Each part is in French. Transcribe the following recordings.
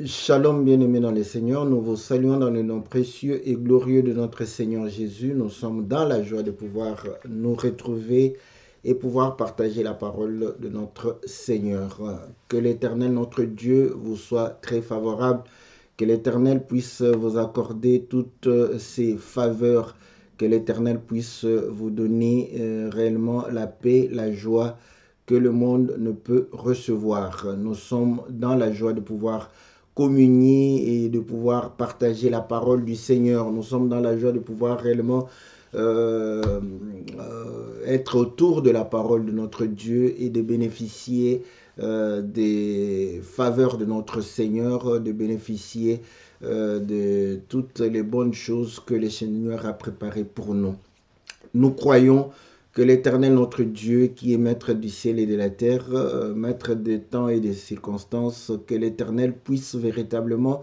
Shalom, bien-aimés dans le Seigneur, nous vous saluons dans le nom précieux et glorieux de notre Seigneur Jésus. Nous sommes dans la joie de pouvoir nous retrouver et pouvoir partager la parole de notre Seigneur. Que l'Éternel, notre Dieu, vous soit très favorable, que l'Éternel puisse vous accorder toutes ses faveurs, que l'Éternel puisse vous donner réellement la paix, la joie que le monde ne peut recevoir. Nous sommes dans la joie de pouvoir communier et de pouvoir partager la parole du Seigneur. Nous sommes dans la joie de pouvoir réellement être autour de la parole de notre Dieu et de bénéficier des faveurs de notre Seigneur, de bénéficier de toutes les bonnes choses que le Seigneur a préparées pour nous. Nous croyons que l'Éternel, notre Dieu, qui est maître du ciel et de la terre, maître des temps et des circonstances, que l'Éternel puisse véritablement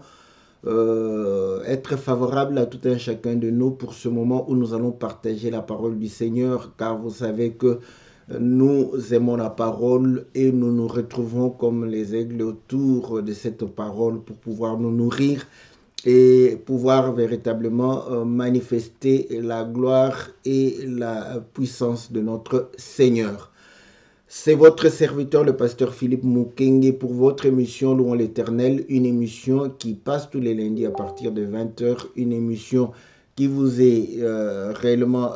être favorable à tout un chacun de nous pour ce moment où nous allons partager la parole du Seigneur, car vous savez que nous aimons la parole et nous nous retrouvons comme les aigles autour de cette parole pour pouvoir nous nourrir et pouvoir véritablement manifester la gloire et la puissance de notre Seigneur. C'est votre serviteur, le pasteur Philippe Mukenge, pour votre émission Louons l'Éternel, une émission qui passe tous les lundis à partir de 20h, une émission qui vous est réellement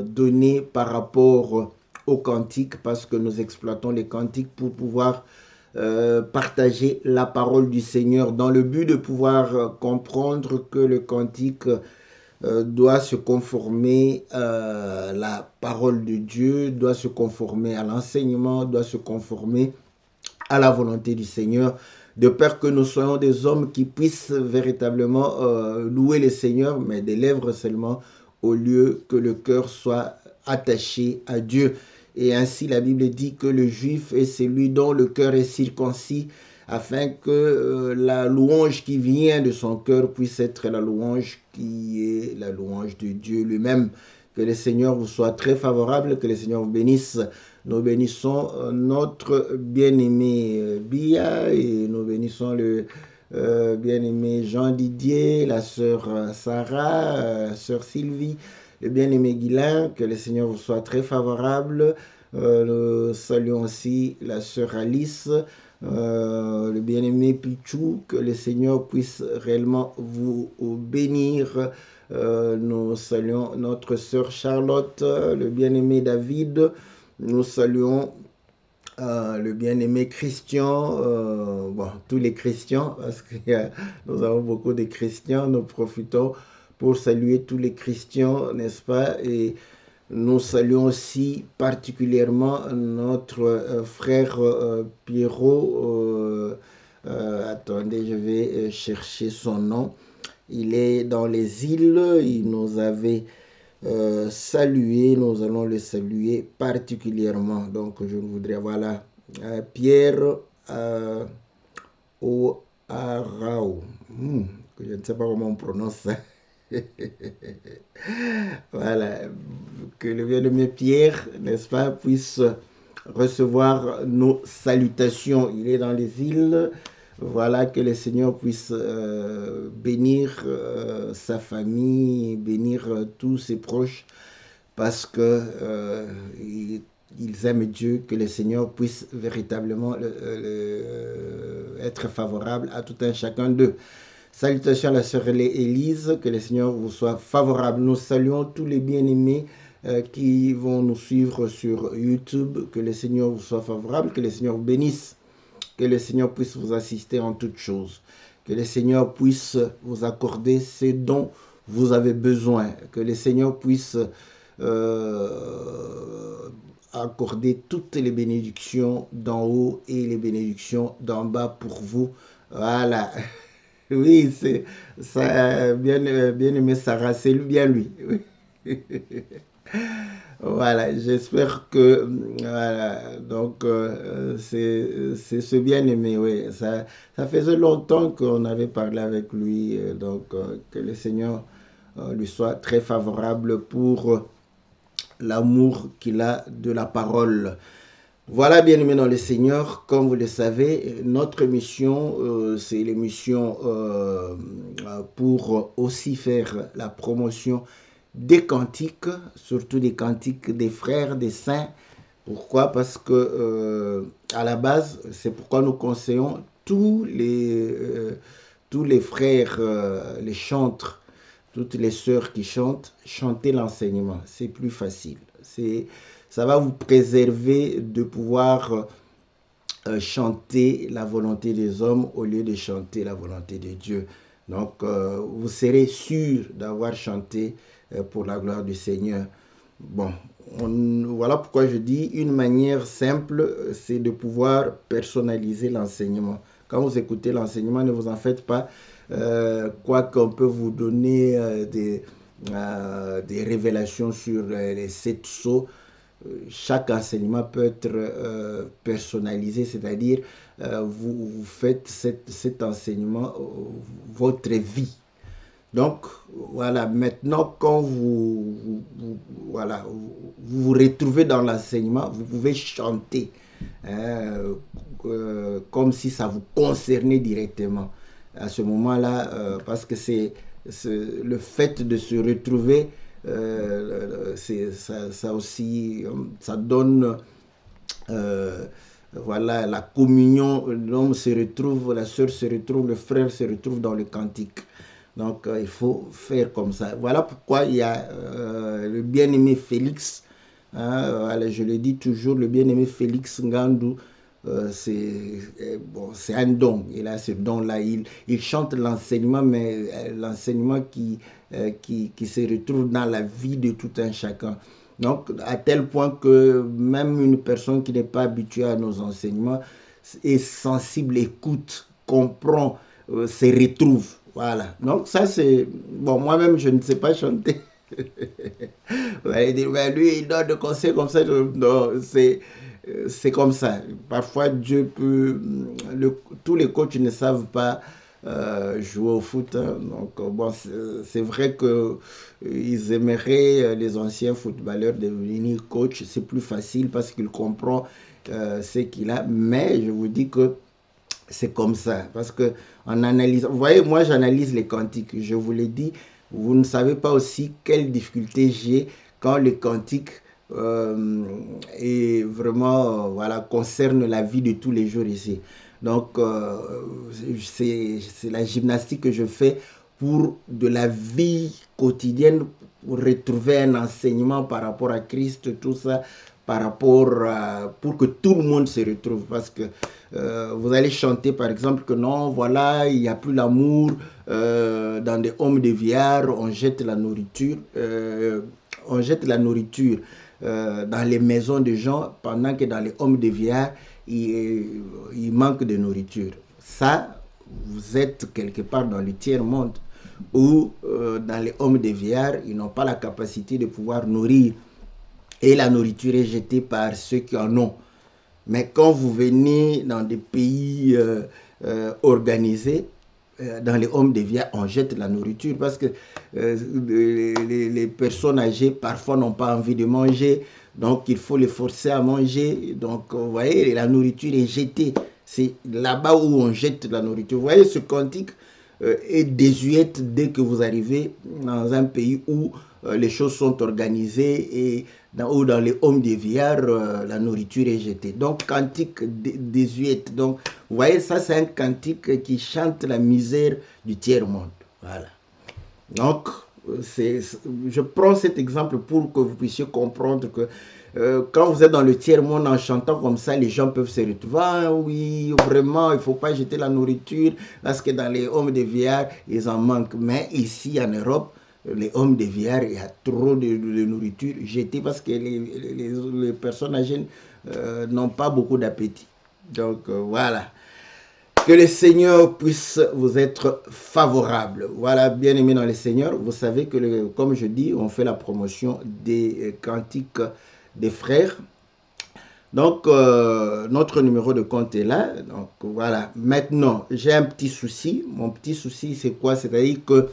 donnée par rapport aux cantiques, parce que nous exploitons les cantiques pour pouvoir partager la parole du Seigneur dans le but de pouvoir comprendre que le cantique doit se conformer à la parole de Dieu, doit se conformer à l'enseignement, doit se conformer à la volonté du Seigneur, de peur que nous soyons des hommes qui puissent véritablement louer le Seigneur, mais des lèvres seulement, au lieu que le cœur soit attaché à Dieu. Et ainsi la Bible dit que le juif est celui dont le cœur est circoncis, afin que la louange qui vient de son cœur puisse être la louange qui est la louange de Dieu lui-même. Que le Seigneur vous soit très favorable, que le Seigneur vous bénisse. Nous bénissons notre bien-aimé Bia et nous bénissons le bien-aimé Jean-Didier, la sœur Sarah, sœur Sylvie, le bien-aimé Guilain, que le Seigneur vous soit très favorable. Nous saluons aussi la sœur Alice, le bien-aimé Pichou, que le Seigneur puisse réellement vous bénir. Nous saluons notre sœur Charlotte, le bien-aimé David. Nous saluons le bien-aimé Christian, bon, tous les chrétiens, parce que nous avons beaucoup de chrétiens, nous profitons pour saluer tous les chrétiens, n'est-ce pas? Et nous saluons aussi particulièrement notre frère Pierrot. Attendez, je vais chercher son nom. Il est dans les îles, il nous avait salué, nous allons le saluer particulièrement. Donc je voudrais, voilà, Pierre O'Arao. Je ne sais pas comment on prononce ça. Voilà, que le bien-aimé Pierre, n'est-ce pas, puisse recevoir nos salutations. Il est dans les îles. Voilà, que le Seigneur puisse bénir sa famille, bénir tous ses proches, parce que ils aiment Dieu, que le Seigneur puisse véritablement être favorable à tout un chacun d'eux. Salutations à la sœur Élise, que le Seigneur vous soit favorable. Nous saluons tous les bien-aimés qui vont nous suivre sur YouTube, que le Seigneur vous soit favorable, que le Seigneur vous bénisse, que le Seigneur puisse vous assister en toutes choses, que le Seigneur puisse vous accorder ce dont vous avez besoin, que le Seigneur puisse accorder toutes les bénédictions d'en haut et les bénédictions d'en bas pour vous. Voilà. Oui, c'est ça, bien aimé Sarah, c'est bien lui. Voilà, j'espère que voilà, donc c'est ce bien aimé, oui. Ça faisait longtemps qu'on avait parlé avec lui, donc que le Seigneur lui soit très favorable pour l'amour qu'il a de la parole. Voilà, bien-aimés dans le Seigneur, comme vous le savez, notre mission, c'est l'émission pour aussi faire la promotion des cantiques, surtout des cantiques des frères, des saints. Pourquoi? Parce que à la base, c'est pourquoi nous conseillons tous les frères, les chantres, toutes les sœurs qui chantent, chanter l'enseignement. C'est plus facile. Ça va vous préserver de pouvoir chanter la volonté des hommes au lieu de chanter la volonté de Dieu. Donc, vous serez sûr d'avoir chanté pour la gloire du Seigneur. Bon, voilà pourquoi je dis une manière simple, c'est de pouvoir personnaliser l'enseignement. Quand vous écoutez l'enseignement, ne vous en faites pas. Quoi qu'on peut vous donner des révélations sur les 7 sceaux, chaque enseignement peut être personnalisé, c'est-à-dire vous faites cet enseignement votre vie. Donc, voilà, maintenant, quand voilà, vous retrouvez dans l'enseignement, vous pouvez chanter hein, comme si ça vous concernait directement. À ce moment-là, parce que c'est le fait de se retrouver, ça aussi, ça donne voilà, la communion, l'homme se retrouve, la sœur se retrouve, le frère se retrouve dans le cantique. Donc, il faut faire comme ça. Voilà pourquoi il y a le bien-aimé Félix. Hein, voilà, je le dis toujours, le bien-aimé Félix Ngandou, bon, c'est un don. Il a ce don-là. Il chante l'enseignement, mais l'enseignement qui se retrouve dans la vie de tout un chacun. Donc, à tel point que même une personne qui n'est pas habituée à nos enseignements est sensible, écoute, comprend, se retrouve. Voilà. Donc, ça, c'est... Bon, moi-même, je ne sais pas chanter. Ouais, il dit, ouais, lui, il donne des conseils comme ça. Non, c'est comme ça. Parfois, Dieu peut... tous les coachs ne savent pas jouer au foot. Hein. Donc, bon, c'est vrai que ils aimeraient, les anciens footballeurs, devenir coach. C'est plus facile parce qu'ils comprennent ce qu'il a. Mais je vous dis que c'est comme ça. Parce que en analysant, vous voyez, moi j'analyse les cantiques. Je vous l'ai dit, vous ne savez pas aussi quelle difficulté j'ai quand le cantique est vraiment, voilà, concerne la vie de tous les jours ici. Donc, c'est la gymnastique que je fais pour de la vie quotidienne, pour retrouver un enseignement par rapport à Christ, tout ça, par rapport à, pour que tout le monde se retrouve. Parce que vous allez chanter par exemple que non, voilà, il n'y a plus l'amour, dans des hommes de vieillards, on jette la nourriture, dans les maisons de gens, pendant que dans les hommes de vieillards, il manque de nourriture. Ça, vous êtes quelque part dans le tiers-monde, où dans les hommes de vieillards, ils n'ont pas la capacité de pouvoir nourrir. Et la nourriture est jetée par ceux qui en ont. Mais quand vous venez dans des pays organisés, dans les hommes de vieillards, on jette la nourriture parce que les personnes âgées parfois n'ont pas envie de manger, donc il faut les forcer à manger. Donc vous voyez, la nourriture est jetée. C'est là-bas où on jette la nourriture. Vous voyez, ce cantique est désuète dès que vous arrivez dans un pays où les choses sont organisées et ou dans les hommes des vieillards, la nourriture est jetée. Donc, cantique désuète. Donc, vous voyez, ça, c'est un cantique qui chante la misère du tiers-monde. Voilà. Donc, je prends cet exemple pour que vous puissiez comprendre que quand vous êtes dans le tiers-monde en chantant comme ça, les gens peuvent se retrouver. Ah oui, vraiment, il ne faut pas jeter la nourriture parce que dans les hommes des vieillards, ils en manquent. Mais ici, en Europe, les hommes des vieillards, il y a trop de nourriture jetée parce que les personnes âgées n'ont pas beaucoup d'appétit. Donc, voilà. Que le Seigneur puisse vous être favorable. Voilà, bien aimé dans le Seigneur, vous savez que, comme je dis, on fait la promotion des cantiques des frères. Donc, notre numéro de compte est là. Donc, voilà. Maintenant, j'ai un petit souci. Mon petit souci, c'est quoi? C'est-à-dire que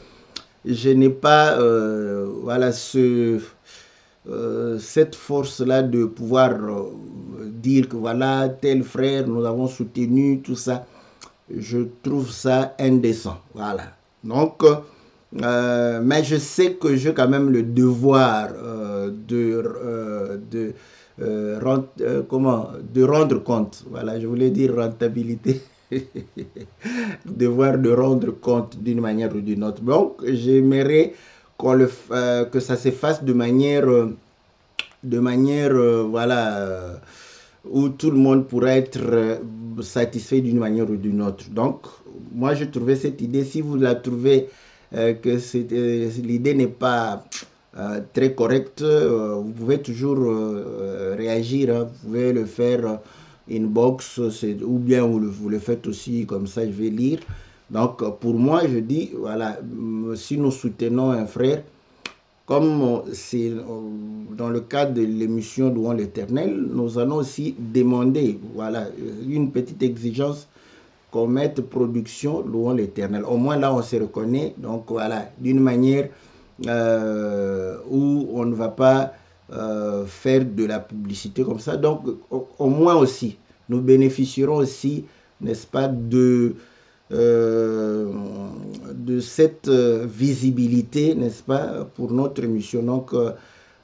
je n'ai pas, voilà, cette force-là de pouvoir dire que voilà, tel frère, nous avons soutenu, tout ça, je trouve ça indécent. Voilà. Donc, mais je sais que j'ai quand même le devoir de rendre compte. Voilà, je voulais dire rentabilité. Devoir de rendre compte d'une manière ou d'une autre. Donc, j'aimerais que ça se fasse de manière voilà, où tout le monde pourrait être satisfait d'une manière ou d'une autre. Donc, moi, je trouvais cette idée, si vous la trouvez que l'idée n'est pas très correcte, vous pouvez toujours réagir, hein. Vous pouvez le faire inbox, ou bien vous le faites aussi, comme ça je vais lire. Donc, pour moi, je dis, voilà, si nous soutenons un frère, comme c'est dans le cadre de l'émission Louons l'Éternel, nous allons aussi demander, voilà, une petite exigence qu'on mette production Louons l'Éternel. Au moins là, on se reconnaît. Donc voilà, d'une manière où on ne va pas faire de la publicité comme ça. Donc au moins aussi, nous bénéficierons aussi, n'est-ce pas, de cette visibilité, n'est-ce pas, pour notre mission. Donc,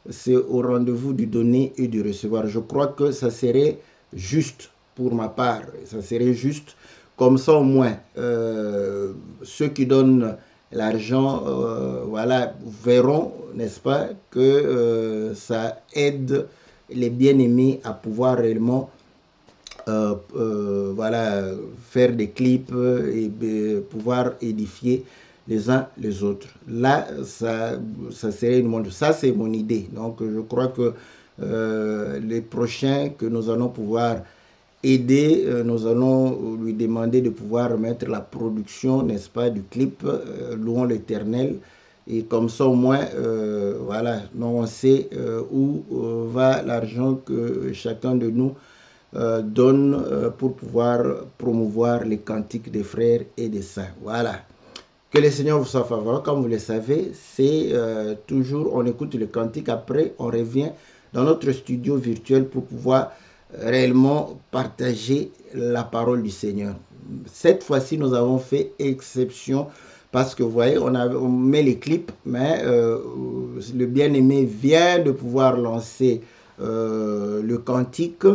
c'est au rendez-vous du donner et du recevoir. Je crois que ça serait juste pour ma part. Ça serait juste. Comme ça, au moins, ceux qui donnent l'argent, voilà, verront, n'est-ce pas, que ça aide les bien-aimés à pouvoir réellement voilà, faire des clips et pouvoir édifier les uns les autres. Là, ça serait une montre. Ça, c'est mon idée. Donc, je crois que les prochains que nous allons pouvoir aider, nous allons lui demander de pouvoir mettre la production, n'est-ce pas, du clip Louons l'Éternel. Et comme ça, au moins, voilà, on sait où va l'argent que chacun de nous donne pour pouvoir promouvoir les cantiques des frères et des saints. Voilà. Que le Seigneur vous soit favorable. Comme vous le savez, c'est toujours, on écoute le cantique, après on revient dans notre studio virtuel pour pouvoir réellement partager la parole du Seigneur. Cette fois-ci, nous avons fait exception parce que vous voyez, on met les clips, mais le bien-aimé vient de pouvoir lancer le cantique.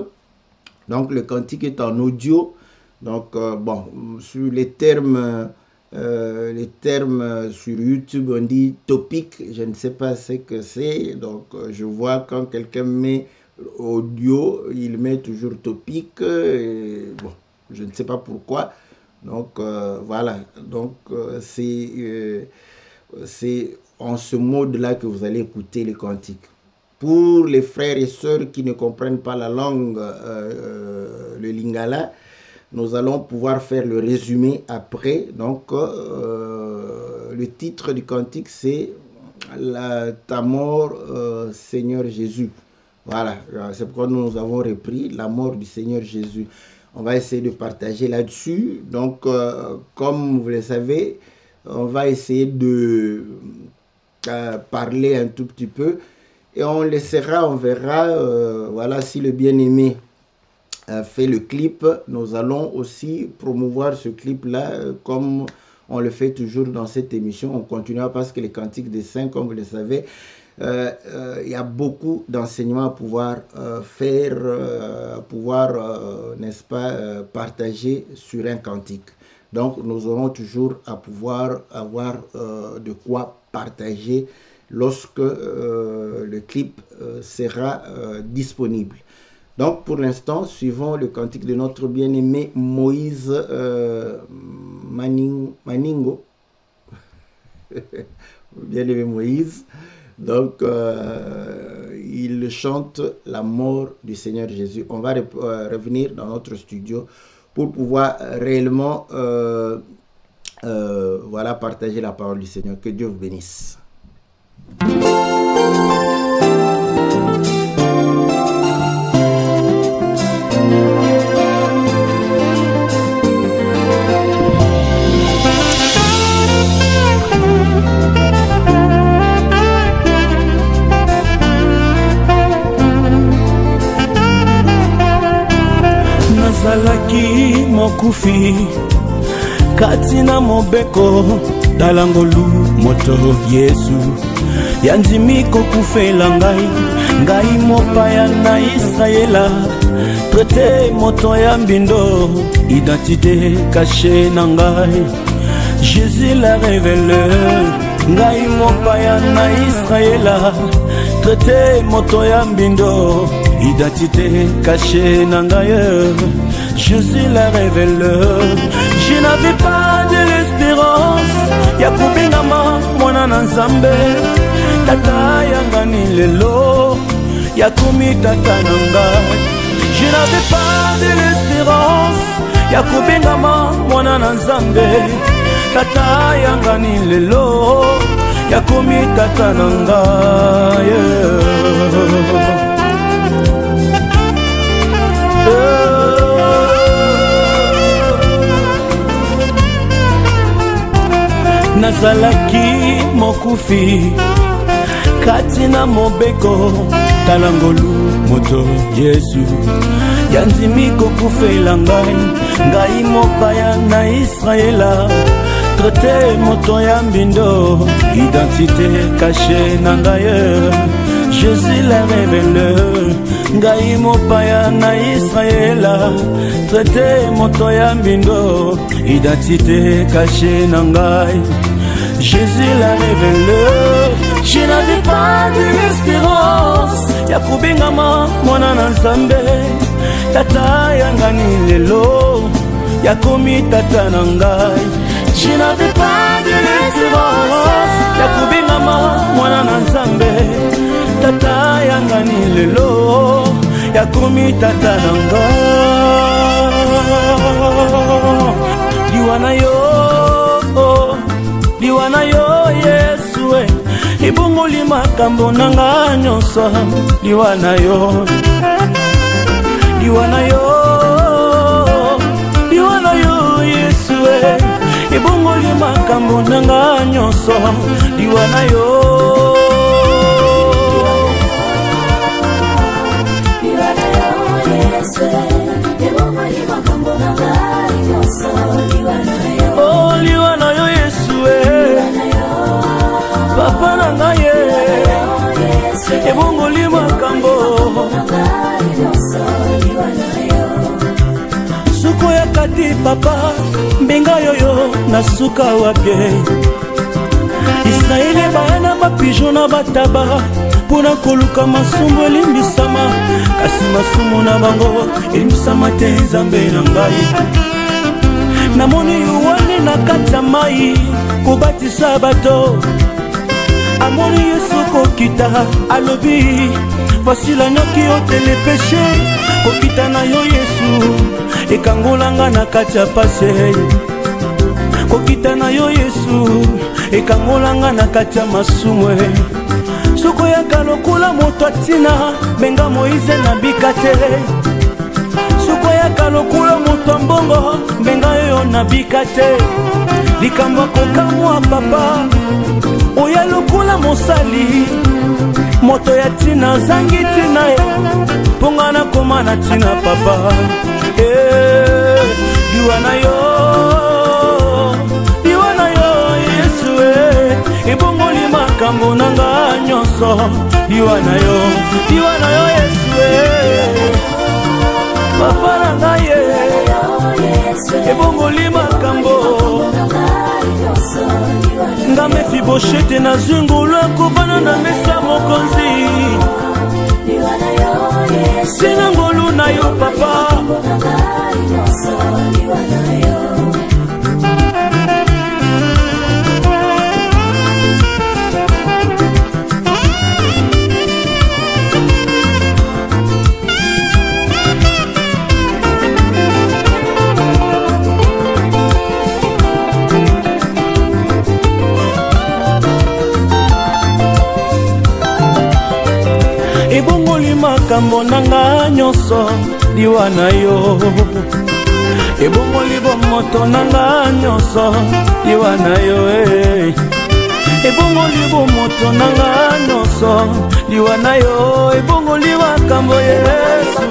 Donc, le cantique est en audio. Donc, bon, sur les termes sur YouTube, on dit topic. Je ne sais pas ce que c'est. Donc, je vois quand quelqu'un met audio, il met toujours topic. Bon, je ne sais pas pourquoi. Donc, voilà. Donc, c'est en ce mode-là que vous allez écouter les cantiques. Pour les frères et sœurs qui ne comprennent pas la langue, le lingala, nous allons pouvoir faire le résumé après. Donc, le titre du cantique, c'est Ta mort, Seigneur Jésus. Voilà, c'est pourquoi nous avons repris la mort du Seigneur Jésus. On va essayer de partager là-dessus. Donc, comme vous le savez, on va essayer de parler un tout petit peu. Et on laissera, on verra, voilà, si le bien-aimé fait le clip, nous allons aussi promouvoir ce clip-là comme on le fait toujours dans cette émission. On continuera parce que les cantiques des saints, comme vous le savez, il y a beaucoup d'enseignements à pouvoir faire, n'est-ce pas, partager sur un cantique. Donc, nous aurons toujours à pouvoir avoir de quoi partager lorsque le clip sera disponible. Donc, pour l'instant, suivons le cantique de notre bien-aimé Moïse Maningo. Bien-aimé Moïse. Donc, il chante la mort du Seigneur Jésus. On va revenir dans notre studio pour pouvoir réellement voilà, partager la parole du Seigneur. Que Dieu vous bénisse. mokufi katina mobeko dalangolu moto Yesu yanzimi kokufela ngai mopaya na Israela traité moto ya mbindo identité cachée na ngai Jésus la révéleur ngai mopaya na Israela traité moto ya mbindo identité cachée na ngai Jésus la révéleur. Je n'avais pas de l'espérance ya kubingama mwana na Nzambe tata yangani lelo ya kumi tata na ngai. Je n'avais pas de l'espérance ya kubingama mwana na Nzambe tata yangani lelo ya kumi tata na ngai. Nazalaki mokufi katina mobeko talangolu moto Yesu yanzimi kokufela ngai mopaya na Israela traité moto ya mbindo identité cachée na ngai Jésus la révéleur ngai mopaya na Israela traité moto ya mbindo identité cachée na ngai Jésus la révéleur. Je n'avais pas de l'espérance ya kubingama mwana na Nzambe tata yangani lelo ya komi tata na ngai. Je n'avais pas de l'espérance ya kubingama mwana na Nzambe tata yangani lelo ya komi tata na ngai. Liwana yo Yesu ibunguli makambo nanga nyonso liwana yo Yesu ibunguli makambo nanga nyonso liwana yo Yesu ibunguli makambo nanga nyonso liwana yo Yesu papa na ngai ebongoli makambo suko ya kati papa mbenga yoyo na suka wapye Israeli bayana bapijo na bataba pona koluka masumu elimbisama kasi masumu na bango elimbisama te Nzambe na ngai namoni yuwani na kati ya mai kobatisa bato amoni Yesu kokita alobi voici l'agneau qui ôte les péchés kokita na yo Yesu ekangolanga na kati ya pase kokita na yo Yesu ekangolanga na kati ya masumwe soko ya kalokula moto atina benga Moïse na bikate soko ya kalokula moto mbongo benga yo na bikate likambo kokamwa papa oya lokula mosali moto ya tina zangi tina ponga na koma na tina papa liwana yo Yesu ibongoli makambo nanga nyonso liwana yo Yesu papa nanga ibongoli makambo nga Mefiboshete na zungulu akobana na mesa mokonzi sina ngolu na yo papa ebongoli makambo nanga nyonso liwana yo ebongoli bomoto nanga nyonso liwana yo ebongoli bomoto nanga nyonso liwana yo ebongoli makambo Yesu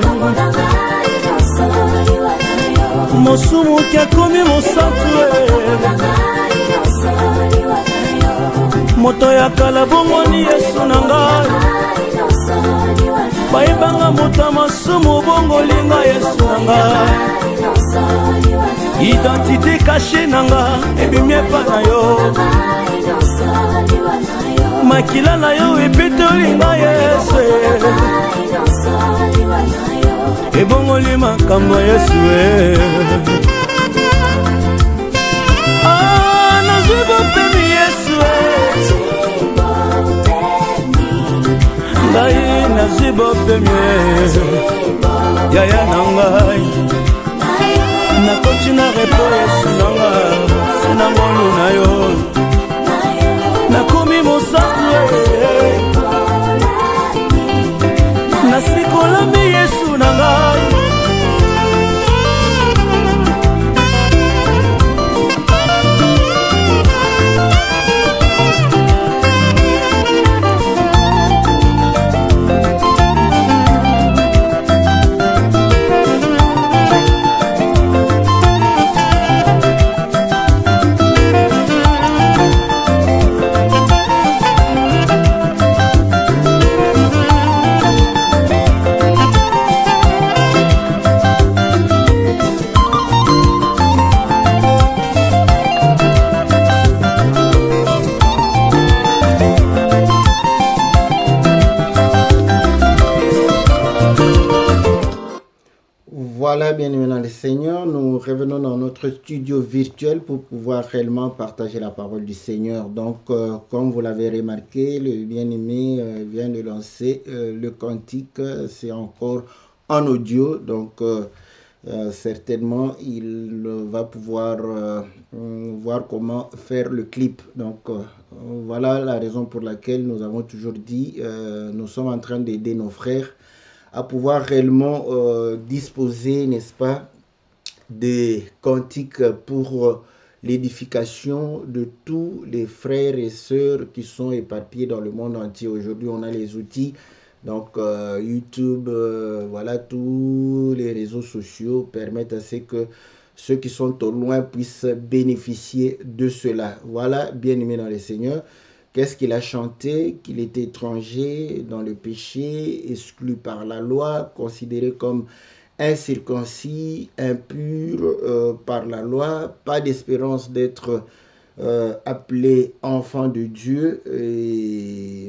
mosumu kiakomi mosantu moto ya kala bongoni Yesu na ngai bayebanga moto masumu bongolinga Yesu na ngai identité caché nanga ebimi epa na yo makila na yo epetolinga Yesu ebongoli makambo Yesu nazwi bopemi Yesu ngai nazwi bopemi yaya na ngai nakoti na repo Yesu na ngai sena ngolu na yo nakomi mosantu nasikolami Yesu na ngai Voilà, bien aimés dans le Seigneur, nous revenons dans notre studio virtuel pour pouvoir réellement partager la parole du Seigneur. Donc, comme vous l'avez remarqué, le bien-aimé vient de lancer le cantique, c'est encore en audio, donc certainement il va pouvoir voir comment faire le clip. Donc, voilà la raison pour laquelle nous avons toujours dit, nous sommes en train d'aider nos frères à pouvoir réellement disposer, n'est-ce pas, des cantiques pour l'édification de tous les frères et sœurs qui sont éparpillés dans le monde entier. Aujourd'hui, on a les outils, donc YouTube, voilà, tous les réseaux sociaux permettent à ce que ceux qui sont au loin puissent bénéficier de cela. Voilà, bien-aimés dans le Seigneur. Qu'est-ce qu'il a chanté? Qu'il était étranger dans le péché, exclu par la loi, considéré comme incirconcis, impur par la loi, pas d'espérance d'être appelé enfant de Dieu,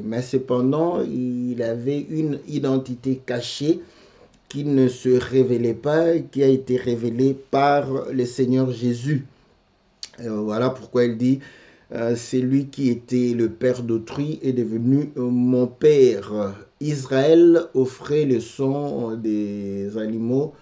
mais cependant, il avait une identité cachée qui ne se révélait pas, qui a été révélée par le Seigneur Jésus. Voilà pourquoi il dit... c'est lui qui était le père d'autrui est devenu mon père. Israël offrait le sang des animaux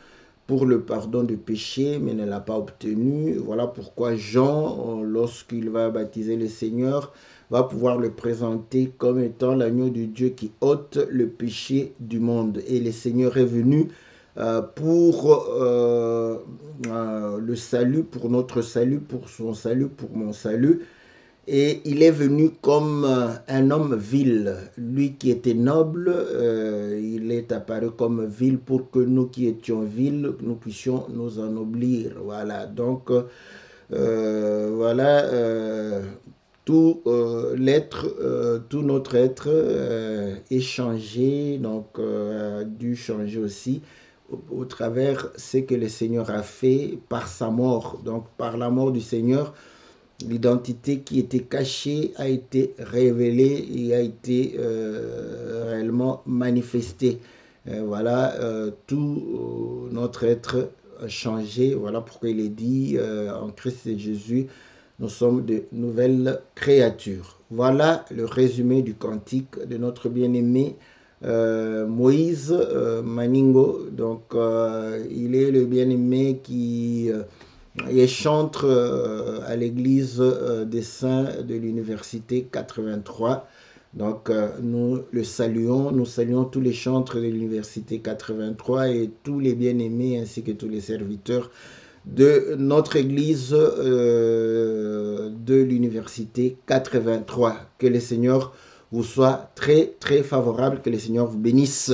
pour le pardon de péché, mais ne l'a pas obtenu. Voilà pourquoi Jean, lorsqu'il va baptiser le Seigneur, va pouvoir le présenter comme étant l'agneau de Dieu qui ôte le péché du monde. Et le Seigneur est venu pour le salut, pour notre salut, pour son salut, pour mon salut. Et il est venu comme un homme vil. Lui qui était noble, il est apparu comme vil pour que nous qui étions vils, nous puissions nous ennoblir. Voilà, donc, voilà, tout l'être, tout notre être est changé, donc a dû changer aussi au travers ce que le Seigneur a fait par sa mort. Donc, par la mort du Seigneur, l'identité qui était cachée a été révélée et a été réellement manifestée. Voilà, tout notre être a changé. Voilà pourquoi il est dit en Christ Jésus, nous sommes de nouvelles créatures. Voilà le résumé du cantique de notre bien-aimé Moïse Maningo. Donc, il est le bien-aimé qui... il est chantre à l'église des saints de l'université 83. Donc nous le saluons, nous saluons tous les chantres de l'université 83 et tous les bien-aimés ainsi que tous les serviteurs de notre église de l'université 83. Que le Seigneur vous soit très très favorable, que le Seigneur vous bénisse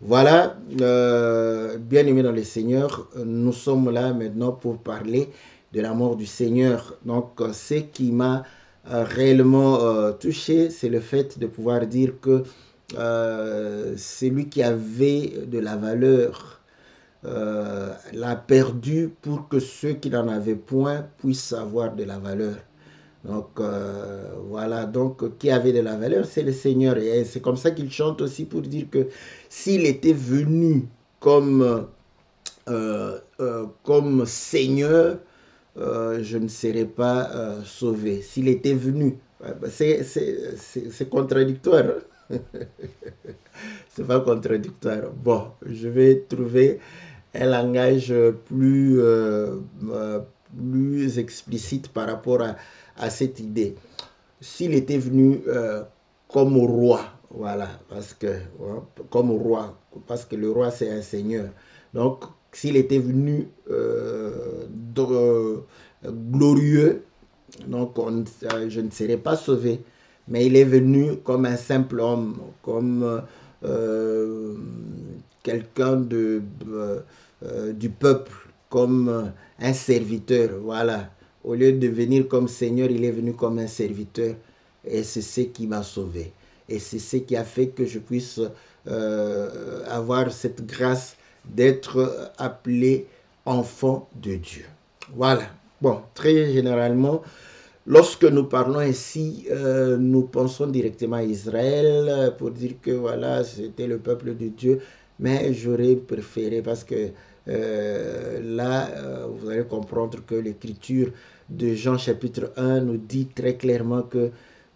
Voilà, bien aimés dans le Seigneur, nous sommes là maintenant pour parler de la mort du Seigneur. Donc, ce qui m'a réellement touché, c'est le fait de pouvoir dire que c'est lui qui avait de la valeur, l'a perdu pour que ceux qui n'en avaient point puissent avoir de la valeur. Donc voilà, donc qui avait de la valeur, c'est le Seigneur. Et c'est comme ça qu'il chante aussi pour dire que s'il était venu comme Seigneur, je ne serais pas sauvé. S'il était venu, c'est contradictoire. Hein. C'est pas contradictoire. Bon, je vais trouver un langage plus explicite par rapport à cette idée. S'il était venu comme roi, voilà, parce que comme roi, parce que le roi c'est un seigneur. Donc, s'il était venu glorieux, donc je ne serais pas sauvé. Mais il est venu comme un simple homme, comme quelqu'un du peuple, comme un serviteur, voilà. Au lieu de venir comme Seigneur, il est venu comme un serviteur. Et c'est ce qui m'a sauvé. Et c'est ce qui a fait que je puisse avoir cette grâce d'être appelé enfant de Dieu. Voilà. Bon, très généralement, lorsque nous parlons ainsi, nous pensons directement à Israël pour dire que voilà, c'était le peuple de Dieu. Mais j'aurais préféré parce que là, vous allez comprendre que l'écriture de Jean chapitre 1 nous dit très clairement que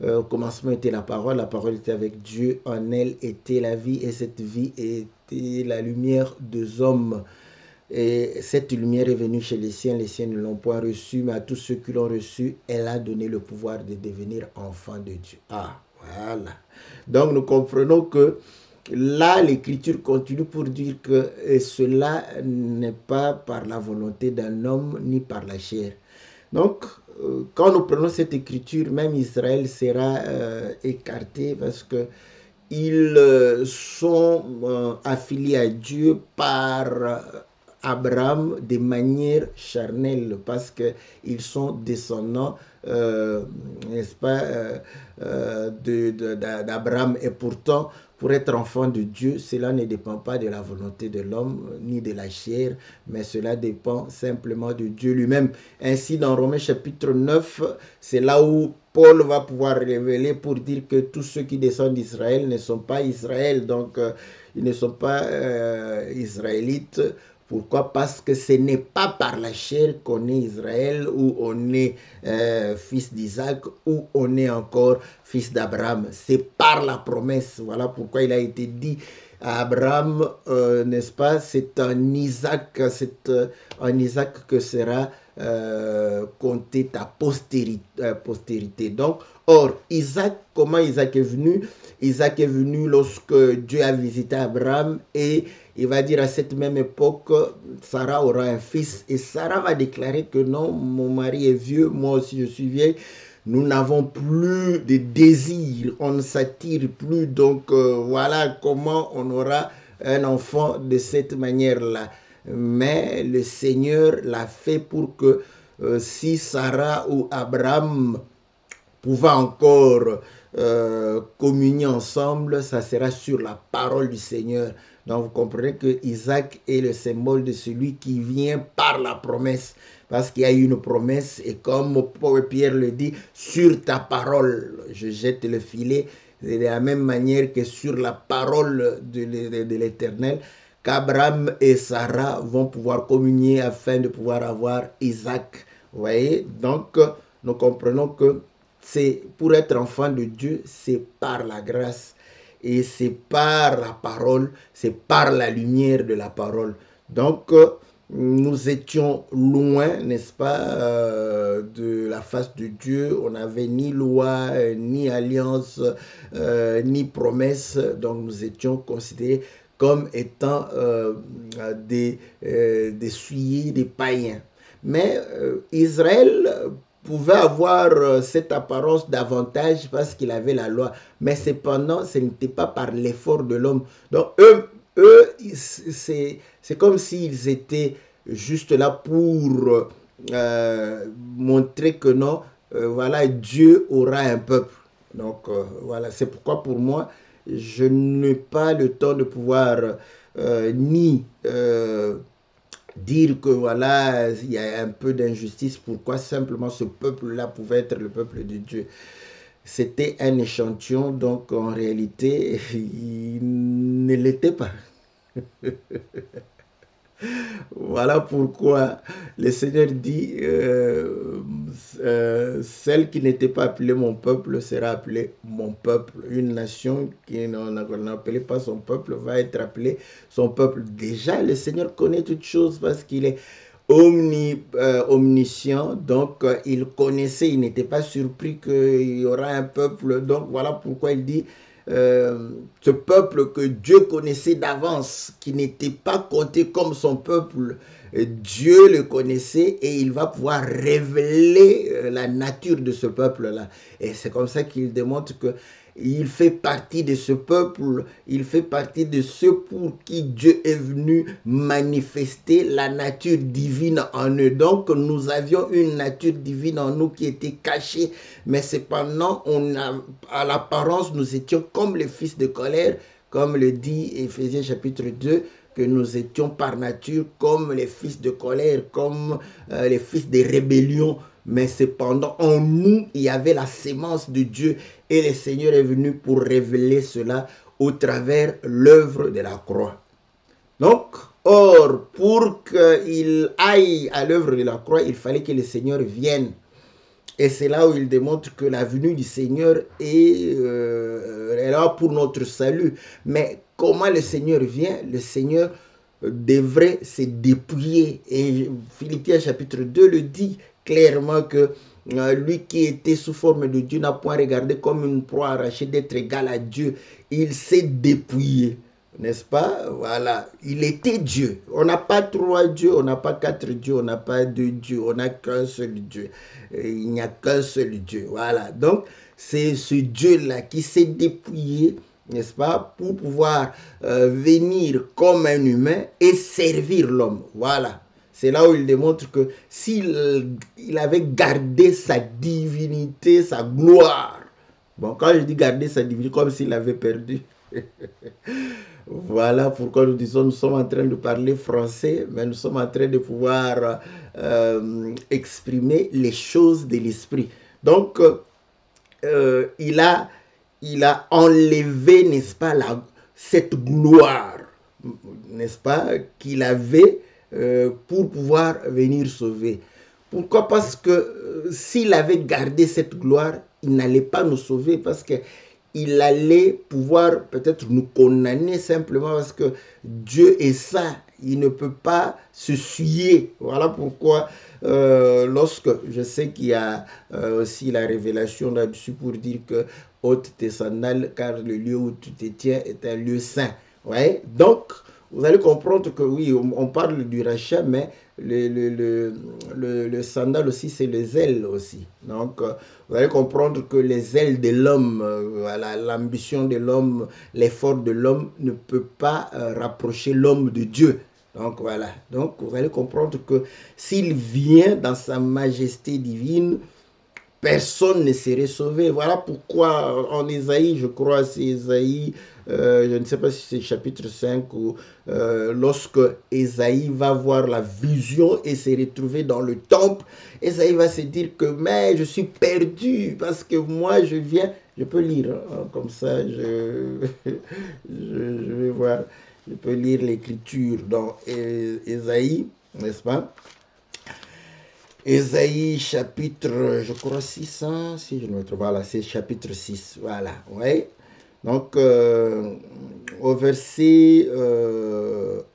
au commencement était la parole était avec Dieu, en elle était la vie et cette vie était la lumière des hommes. Et cette lumière est venue chez les siens ne l'ont point reçue, mais à tous ceux qui l'ont reçue, elle a donné le pouvoir de devenir enfants de Dieu. Ah, voilà. Donc nous comprenons que là, l'écriture continue pour dire que cela n'est pas par la volonté d'un homme ni par la chair. Donc, quand nous prenons cette écriture, même Israël sera écarté parce que ils sont affiliés à Dieu par Abraham de manière charnelle parce qu'ils sont descendants, n'est-ce pas, d'Abraham. Et pourtant, pour être enfant de Dieu, cela ne dépend pas de la volonté de l'homme ni de la chair, mais cela dépend simplement de Dieu lui-même. Ainsi, dans Romains chapitre 9, c'est là où Paul va pouvoir révéler pour dire que tous ceux qui descendent d'Israël ne sont pas Israël, donc ils ne sont pas israélites. Pourquoi? Parce que ce n'est pas par la chair qu'on est Israël, ou on est fils d'Isaac, ou on est encore fils d'Abraham. C'est par la promesse. Voilà pourquoi il a été dit à Abraham, n'est-ce pas? C'est en Isaac que sera compter ta postérité. Donc, or, Isaac, comment Isaac est venu? Isaac est venu lorsque Dieu a visité Abraham et il va dire à cette même époque, Sarah aura un fils. Et Sarah va déclarer que non, mon mari est vieux, moi aussi je suis vieille. Nous n'avons plus de désir, on ne s'attire plus. Donc voilà comment on aura un enfant de cette manière-là. Mais le Seigneur l'a fait pour que si Sarah ou Abraham pouvaient encore communier ensemble, ça sera sur la parole du Seigneur. Donc vous comprenez que Isaac est le symbole de celui qui vient par la promesse. Parce qu'il y a une promesse et comme Pierre le dit, sur ta parole, je jette le filet. C'est de la même manière que sur la parole de l'Éternel, qu'Abraham et Sarah vont pouvoir communier afin de pouvoir avoir Isaac. Vous voyez? Donc, nous comprenons que c'est pour être enfant de Dieu, c'est par la grâce. Et c'est par la parole, c'est par la lumière de la parole. Donc, nous étions loin, n'est-ce pas, de la face de Dieu. On n'avait ni loi, ni alliance, ni promesse. Donc, nous étions considérés comme étant des souillés, des païens. Mais Israël pouvait avoir cette apparence d'avantage parce qu'il avait la loi. Mais cependant, ce n'était pas par l'effort de l'homme. Donc, eux eux, c'est comme s'ils étaient juste là pour montrer que non, voilà, Dieu aura un peuple. Donc voilà, c'est pourquoi pour moi, je n'ai pas le temps de pouvoir ni dire que voilà, il y a un peu d'injustice, pourquoi simplement ce peuple-là pouvait être le peuple de Dieu. C'était un échantillon, donc en réalité, il ne l'était pas. Voilà pourquoi le Seigneur dit, celle qui n'était pas appelée mon peuple sera appelée mon peuple. Une nation qui n'appelait pas son peuple va être appelée son peuple. Déjà, le Seigneur connaît toutes choses parce qu'il est omniscient, donc il connaissait, il n'était pas surpris qu'il y aura un peuple. Donc voilà pourquoi il dit, ce peuple que Dieu connaissait d'avance, qui n'était pas compté comme son peuple, Dieu le connaissait et il va pouvoir révéler la nature de ce peuple-là. Et c'est comme ça qu'il démontre que il fait partie de ce peuple, il fait partie de ceux pour qui Dieu est venu manifester la nature divine en eux. Donc nous avions une nature divine en nous qui était cachée, mais cependant, à l'apparence, nous étions comme les fils de colère, comme le dit Éphésiens chapitre 2, que nous étions par nature comme les fils de colère, comme les fils de rébellion. Mais cependant, en nous, il y avait la sémence de Dieu et le Seigneur est venu pour révéler cela au travers l'œuvre de la croix. Donc, or, pour qu'il aille à l'œuvre de la croix, il fallait que le Seigneur vienne. Et c'est là où il démontre que la venue du Seigneur est là pour notre salut. Mais comment le Seigneur vient? Le Seigneur devrait se dépouiller. Et Philippiens chapitre 2 le dit clairement que lui qui était sous forme de Dieu n'a point regardé comme une proie arrachée d'être égal à Dieu. Il s'est dépouillé. N'est-ce pas? Voilà. Il était Dieu. On n'a pas trois dieux, on n'a pas quatre dieux, on n'a pas deux dieux, on n'a qu'un seul Dieu. Il n'y a qu'un seul Dieu. Voilà. Donc, c'est ce Dieu-là qui s'est dépouillé, n'est-ce pas, pour pouvoir venir comme un humain et servir l'homme. Voilà. C'est là où il démontre que s'il avait gardé sa divinité, sa gloire. Bon, quand je dis garder sa divinité, comme s'il l'avait perdu. Voilà pourquoi nous disons, nous sommes en train de parler français, mais nous sommes en train de pouvoir exprimer les choses de l'esprit. Donc, il a enlevé, n'est-ce pas, cette gloire, n'est-ce pas, qu'il avait pour pouvoir venir sauver. Pourquoi? Parce que s'il avait gardé cette gloire, il n'allait pas nous sauver, parce que il allait pouvoir peut-être nous condamner simplement parce que Dieu est saint. Il ne peut pas se souiller. Voilà pourquoi lorsque je sais qu'il y a aussi la révélation là-dessus pour dire que ôte tes sandales car le lieu où tu te tiens est un lieu saint. Ouais? Donc, vous allez comprendre que oui, on parle du rachat, mais le sandal aussi, c'est les ailes aussi. Donc, vous allez comprendre que les ailes de l'homme, voilà, l'ambition de l'homme, l'effort de l'homme ne peut pas rapprocher l'homme de Dieu. Donc, voilà. Donc, vous allez comprendre que s'il vient dans sa majesté divine, personne ne serait sauvé. Voilà pourquoi en Ésaïe, je crois, c'est Ésaïe, je ne sais pas si c'est chapitre 5, ou lorsque Ésaïe va voir la vision et se retrouver dans le temple, Ésaïe va se dire que mais je suis perdu parce que moi je viens, je peux lire, hein, comme ça je vais voir, je peux lire l'écriture dans Ésaïe, n'est-ce pas? Ésaïe chapitre, je crois 6, hein, si je ne me trompe pas, voilà, c'est chapitre 6, voilà, ouais. Donc, au verset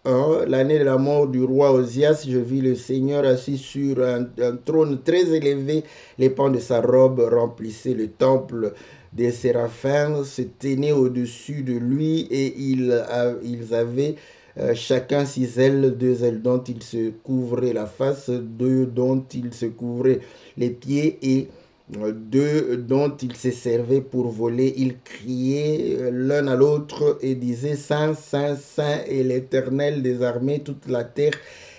1, l'année de la mort du roi Osias, je vis le Seigneur assis sur un trône très élevé, les pans de sa robe remplissaient le temple, des séraphins se tenaient au-dessus de lui et ils avaient chacun 6 ailes, 2 ailes dont il se couvrait la face, 2 dont il se couvrait les pieds et dont ils se servaient pour voler. Ils criaient l'un à l'autre et disaient, Saint, Saint, Saint est l'Éternel des armées, toute la terre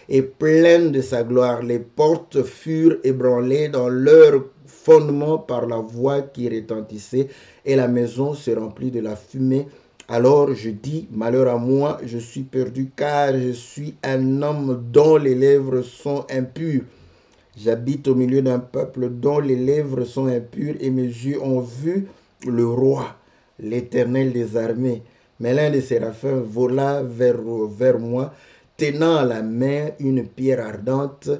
est pleine de sa gloire. Les portes furent ébranlées dans leur fondement par la voix qui retentissait, et la maison se remplit de la fumée. Alors je dis, malheur à moi, je suis perdu, car je suis un homme dont les lèvres sont impures. J'habite au milieu d'un peuple dont les lèvres sont impures, et mes yeux ont vu le roi, l'Éternel des armées. Mais l'un des séraphins vola vers moi, tenant à la main une pierre ardente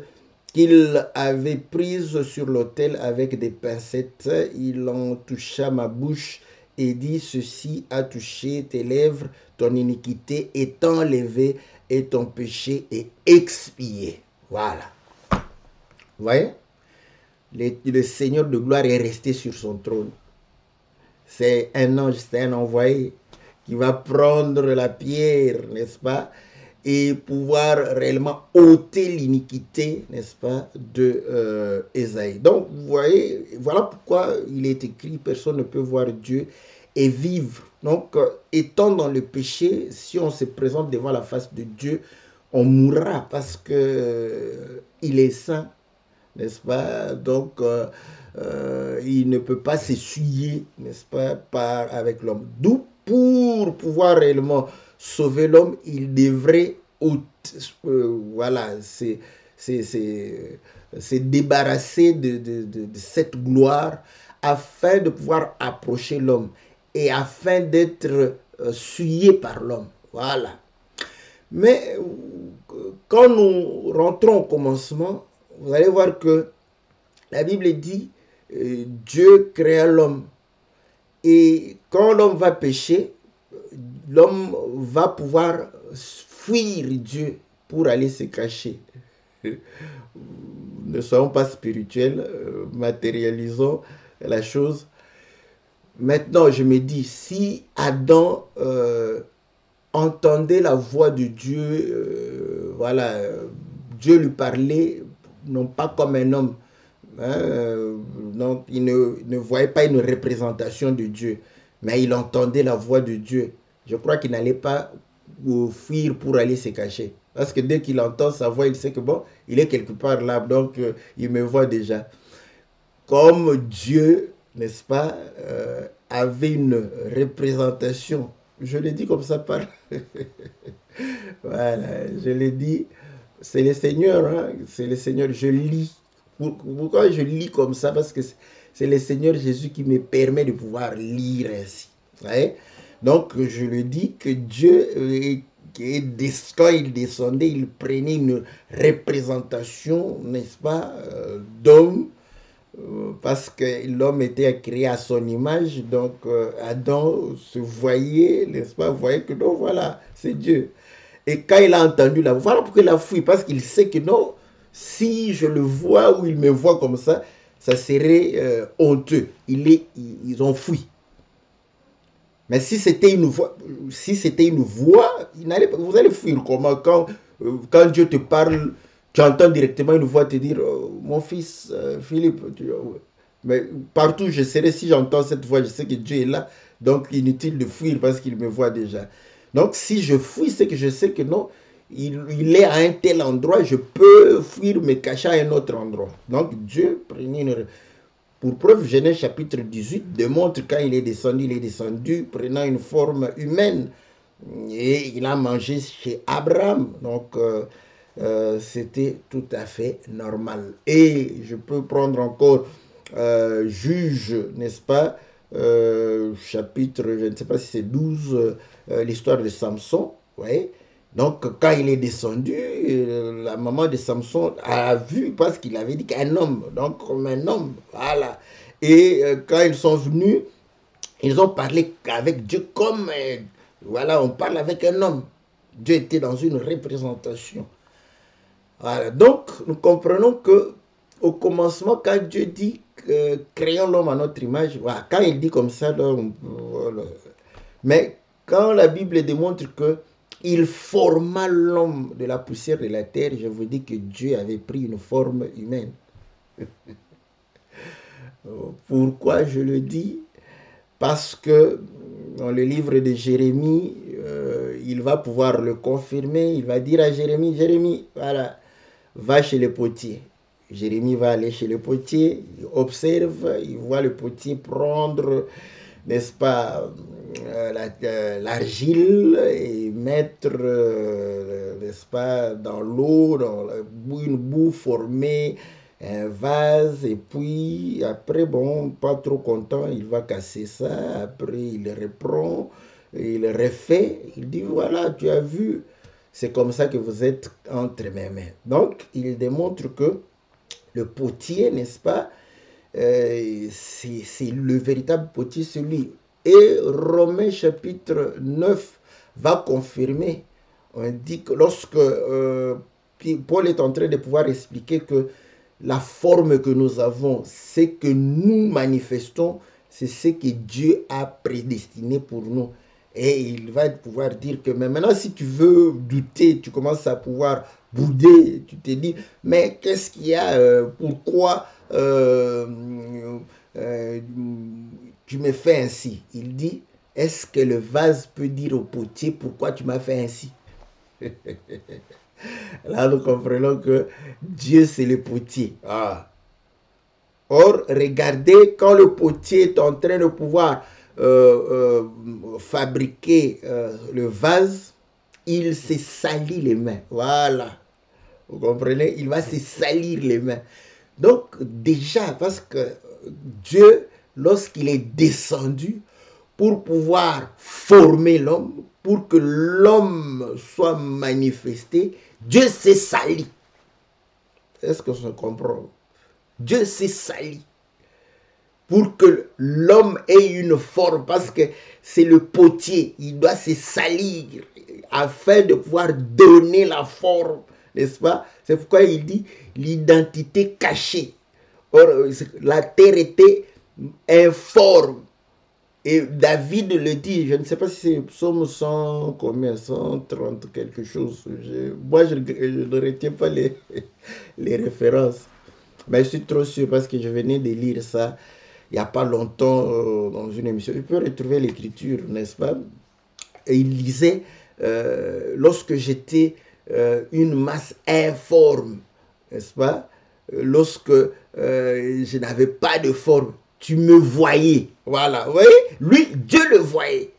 qu'il avait prise sur l'autel avec des pincettes. Il en toucha ma bouche et dit, ceci a touché tes lèvres, ton iniquité est enlevée et ton péché est expié. Voilà. Vous voyez, le Seigneur de gloire est resté sur son trône. C'est un ange, c'est un envoyé qui va prendre la pierre, n'est-ce pas, et pouvoir réellement ôter l'iniquité, n'est-ce pas, de Ésaïe. Donc, vous voyez, voilà pourquoi il est écrit, personne ne peut voir Dieu et vivre. Donc, étant dans le péché, si on se présente devant la face de Dieu, on mourra parce que il est saint, n'est-ce pas? Donc, il ne peut pas s'essuyer, n'est-ce pas, avec l'homme. D'où, pour pouvoir réellement sauver l'homme, il devrait, voilà, se débarrasser de cette gloire afin de pouvoir approcher l'homme et afin d'être souillé par l'homme. Voilà. Mais quand nous rentrons au commencement, vous allez voir que la Bible dit Dieu créa l'homme. Et quand l'homme va pécher, l'homme va pouvoir fuir Dieu pour aller se cacher. Ne soyons pas spirituels, matérialisons la chose. Maintenant, je me dis, si Adam entendait la voix de Dieu, voilà, Dieu lui parlait, non pas comme un homme, donc il ne voyait pas une représentation de Dieu, mais il entendait la voix de Dieu. Je crois qu'il n'allait pas fuir pour aller se cacher. Parce que dès qu'il entend sa voix, il sait que bon, il est quelque part là, donc il me voit déjà. Comme Dieu, n'est-ce pas, avait une représentation. Je l'ai dit comme ça par... Voilà, je l'ai dit. C'est le Seigneur, hein? C'est le Seigneur. Je lis. Pourquoi je lis comme ça? Parce que c'est le Seigneur Jésus qui me permet de pouvoir lire ainsi. Ouais? Donc, je le dis que Dieu, quand il descendait, il prenait une représentation, n'est-ce pas, d'homme, parce que l'homme était créé à son image. Donc, Adam se voyait, n'est-ce pas, voyait que non, voilà, c'est Dieu. Et quand il a entendu la voix, voilà pourquoi il a fui, parce qu'il sait que non, si je le vois ou il me voit comme ça serait honteux. Ils ont fui. Mais si c'était une voix, vous allez fuir comment? Quand Dieu te parle, tu entends directement une voix te dire, mon fils Philippe, mais partout je serai, si j'entends cette voix, je sais que Dieu est là, donc inutile de fuir parce qu'il me voit déjà. Donc si je fuis, c'est que je sais que non, il est à un tel endroit, je peux fuir, me cacher à un autre endroit. Donc Dieu prenait une... Pour preuve, Genèse chapitre 18 démontre quand il est descendu prenant une forme humaine. Et il a mangé chez Abraham. Donc, c'était tout à fait normal. Et je peux prendre encore Juge, n'est-ce pas, chapitre, je ne sais pas si c'est 12, l'histoire de Samson. Ouais. Donc, quand il est descendu, la maman de Samson a vu parce qu'il avait dit qu'un homme, donc comme un homme, voilà. Et quand ils sont venus, ils ont parlé avec Dieu comme, voilà, on parle avec un homme. Dieu était dans une représentation. Voilà. Donc, nous comprenons que au commencement, quand Dieu dit créons l'homme à notre image, voilà, quand il dit comme ça, donc, voilà. Mais quand la Bible démontre que il forma l'homme de la poussière de la terre, je vous dis que Dieu avait pris une forme humaine. Pourquoi je le dis? Parce que dans le livre de Jérémie, il va pouvoir le confirmer. Il va dire à Jérémie, Jérémie, voilà, va chez le potier. Jérémie va aller chez le potier, il observe, il voit le potier prendre, n'est-ce pas, l'argile et mettre, n'est-ce pas, dans l'eau, dans une boue formée, un vase, et puis après, bon, pas trop content, il va casser ça, après il reprend, il refait, il dit, voilà, tu as vu, c'est comme ça que vous êtes entre mes mains. Donc, il démontre que le potier, n'est-ce pas, c'est le véritable potier, c'est lui. Et Romains chapitre 9 va confirmer. On dit que lorsque Paul est en train de pouvoir expliquer que la forme que nous avons, c'est que nous manifestons, c'est ce que Dieu a prédestiné pour nous. Et il va pouvoir dire que mais maintenant, si tu veux douter, tu commences à pouvoir bouder, tu te dis, mais qu'est-ce qu'il y a, pourquoi tu me fais ainsi? Il dit, est-ce que le vase peut dire au potier, pourquoi tu m'as fait ainsi? Là, nous comprenons que Dieu, c'est le potier. Ah. Or, regardez, quand le potier est en train de pouvoir fabriquer le vase, il se salit les mains. Voilà. Vous comprenez? Il va se salir les mains. Donc, déjà, parce que Dieu, lorsqu'il est descendu pour pouvoir former l'homme, pour que l'homme soit manifesté, Dieu s'est sali. Est-ce que je comprends? Dieu s'est sali pour que l'homme ait une forme, parce que c'est le potier, il doit se salir afin de pouvoir donner la forme, n'est-ce pas? C'est pourquoi il dit l'identité cachée. Or, la terre était informe. Et David le dit, je ne sais pas si c'est psaume 100, combien, 130 quelque chose. Moi, je ne retiens pas les références. Mais je suis trop sûr parce que je venais de lire ça il n'y a pas longtemps dans une émission. Je peux retrouver l'écriture, n'est-ce pas? Et il disait, lorsque j'étais une masse informe, n'est-ce pas? Lorsque je n'avais pas de forme, tu me voyais. Voilà, vous voyez? Lui, Dieu le voyait.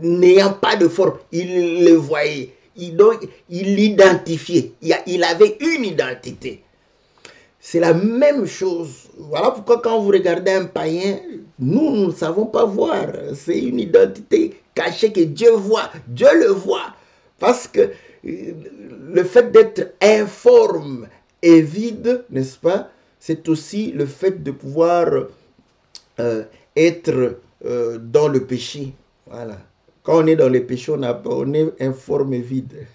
N'ayant pas de forme, il le voyait. Donc, il l'identifiait. Il avait une identité. C'est la même chose. Voilà pourquoi quand vous regardez un païen, nous ne savons pas voir. C'est une identité cachée que Dieu voit. Dieu le voit. Parce que le fait d'être informe et vide, n'est-ce pas? C'est aussi le fait de pouvoir être dans le péché. Voilà. Quand on est dans le péché, on est informe et vide.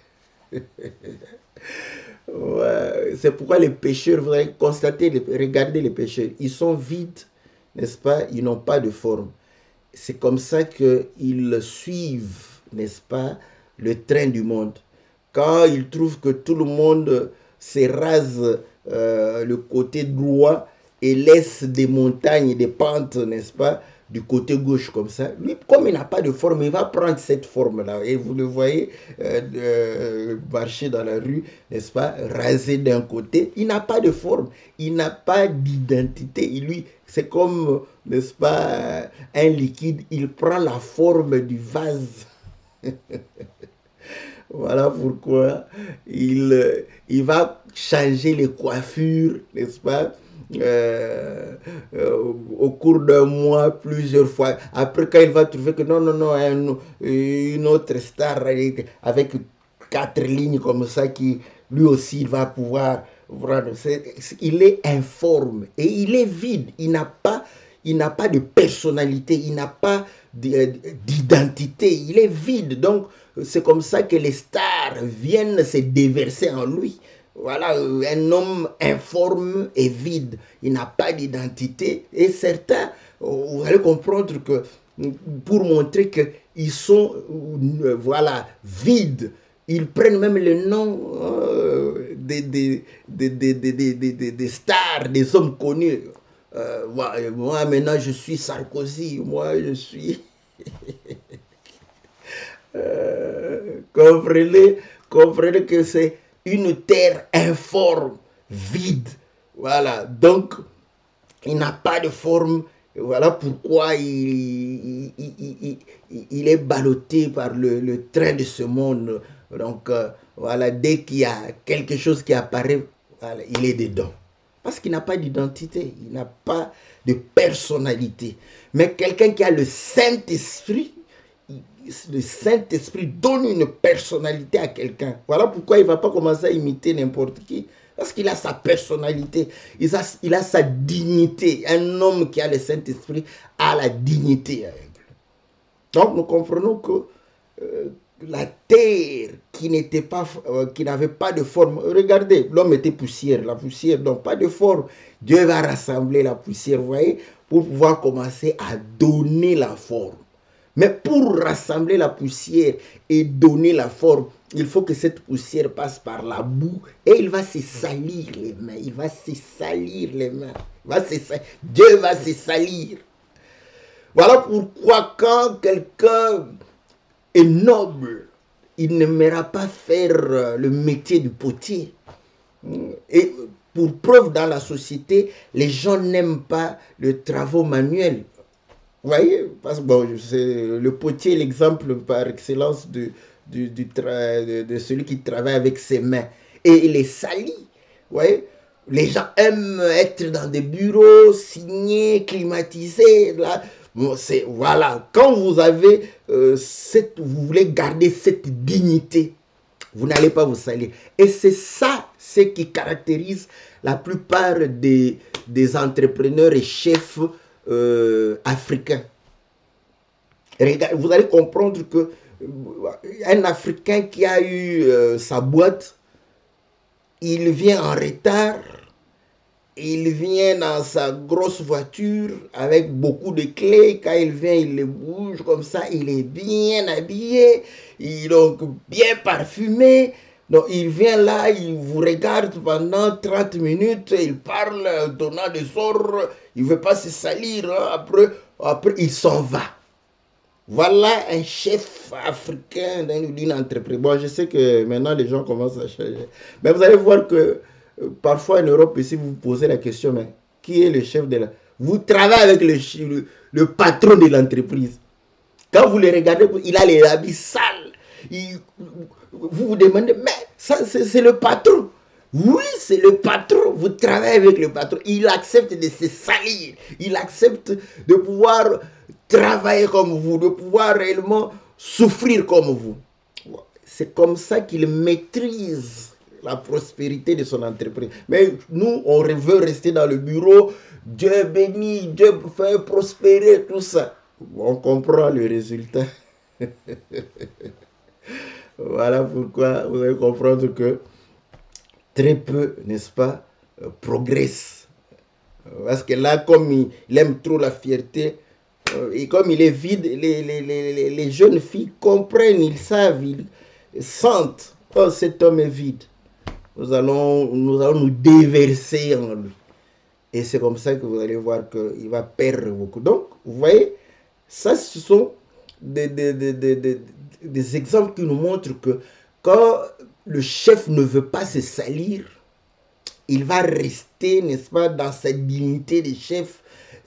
Ouais, c'est pourquoi les pécheurs, vous allez constater, regardez les pécheurs, ils sont vides, n'est-ce pas? Ils n'ont pas de forme. C'est comme ça qu'ils suivent, n'est-ce pas, le train du monde. Quand ils trouvent que tout le monde se rase le côté droit et laisse des montagnes et des pentes, n'est-ce pas, du côté gauche comme ça. Lui, comme il n'a pas de forme, il va prendre cette forme-là. Et vous le voyez marcher dans la rue, n'est-ce pas, rasé d'un côté. Il n'a pas de forme, il n'a pas d'identité. Lui, c'est comme, n'est-ce pas, un liquide. Il prend la forme du vase. Voilà pourquoi il va changer les coiffures, n'est-ce pas? Au cours d'un mois, plusieurs fois. Après, quand il va trouver que non, une autre star avec 4 lignes comme ça, qui lui aussi il va pouvoir. Il est informe et il est vide. Il n'a pas de personnalité, il n'a pas d'identité, il est vide. Donc, c'est comme ça que les stars viennent se déverser en lui. Voilà, un homme informe et vide. Il n'a pas d'identité. Et certains, vous allez comprendre que pour montrer qu'ils sont, voilà, vides, ils prennent même le nom des stars, des hommes connus. moi maintenant je suis Sarkozy, moi je suis... comprenez que c'est une terre informe, vide. Voilà, donc il n'a pas de forme. Voilà pourquoi il est ballotté par le train de ce monde. Donc, voilà, dès qu'il y a quelque chose qui apparaît, voilà, il est dedans. Parce qu'il n'a pas d'identité, il n'a pas de personnalité. Mais quelqu'un qui a le Saint-Esprit donne une personnalité à quelqu'un. Voilà pourquoi il ne va pas commencer à imiter n'importe qui. Parce qu'il a sa personnalité, il a sa dignité. Un homme qui a le Saint-Esprit a la dignité. Donc nous comprenons que la terre qui n'avait pas de forme, regardez, l'homme était poussière, la poussière, donc pas de forme. Dieu va rassembler la poussière, vous voyez, pour pouvoir commencer à donner la forme. Mais pour rassembler la poussière et donner la forme, il faut que cette poussière passe par la boue et il va se salir les mains. Il va se salir les mains. Dieu va se salir. Voilà pourquoi quand quelqu'un est noble, il n'aimera pas faire le métier du potier. Et pour preuve, dans la société, les gens n'aiment pas le travail manuel. Vous voyez, parce que bon, le potier est l'exemple par excellence de celui qui travaille avec ses mains. Et il est sali. Vous voyez, les gens aiment être dans des bureaux signés, climatisés. Là. Bon, voilà, quand vous avez vous voulez garder cette dignité, vous n'allez pas vous salir. Et c'est ça, ce qui caractérise la plupart des entrepreneurs et chefs africain. Vous allez comprendre que un Africain qui a eu sa boîte, il vient en retard, il vient dans sa grosse voiture avec beaucoup de clés. Quand il vient, il les bouge comme ça, il est bien habillé, il est donc bien parfumé. Donc il vient là, il vous regarde pendant 30 minutes, il parle donnant des ordres, il ne veut pas se salir, hein. Après il s'en va. Voilà un chef africain d'une entreprise. Bon, je sais que maintenant les gens commencent à changer. Mais vous allez voir que parfois en Europe, si vous vous posez la question, mais qui est le chef de la... Vous travaillez avec le patron de l'entreprise. Quand vous le regardez, il a les habits sales. Vous vous demandez, mais ça, c'est le patron. Oui, c'est le patron. Vous travaillez avec le patron. Il accepte de se salir. Il accepte de pouvoir travailler comme vous, de pouvoir réellement souffrir comme vous. C'est comme ça qu'il maîtrise la prospérité de son entreprise. Mais nous, on veut rester dans le bureau. Dieu bénit, Dieu fait prospérer, tout ça. On comprend le résultat. Voilà pourquoi vous allez comprendre que très peu, n'est-ce pas, progresse. Parce que là, comme il aime trop la fierté, et comme il est vide, les jeunes filles comprennent, ils savent, ils sentent, oh, cet homme est vide. Nous allons nous déverser en lui. Et c'est comme ça que vous allez voir qu'il va perdre beaucoup. Donc, vous voyez, ça, ce sont des exemples qui nous montrent que quand le chef ne veut pas se salir, il va rester, n'est-ce pas, dans sa dignité de chef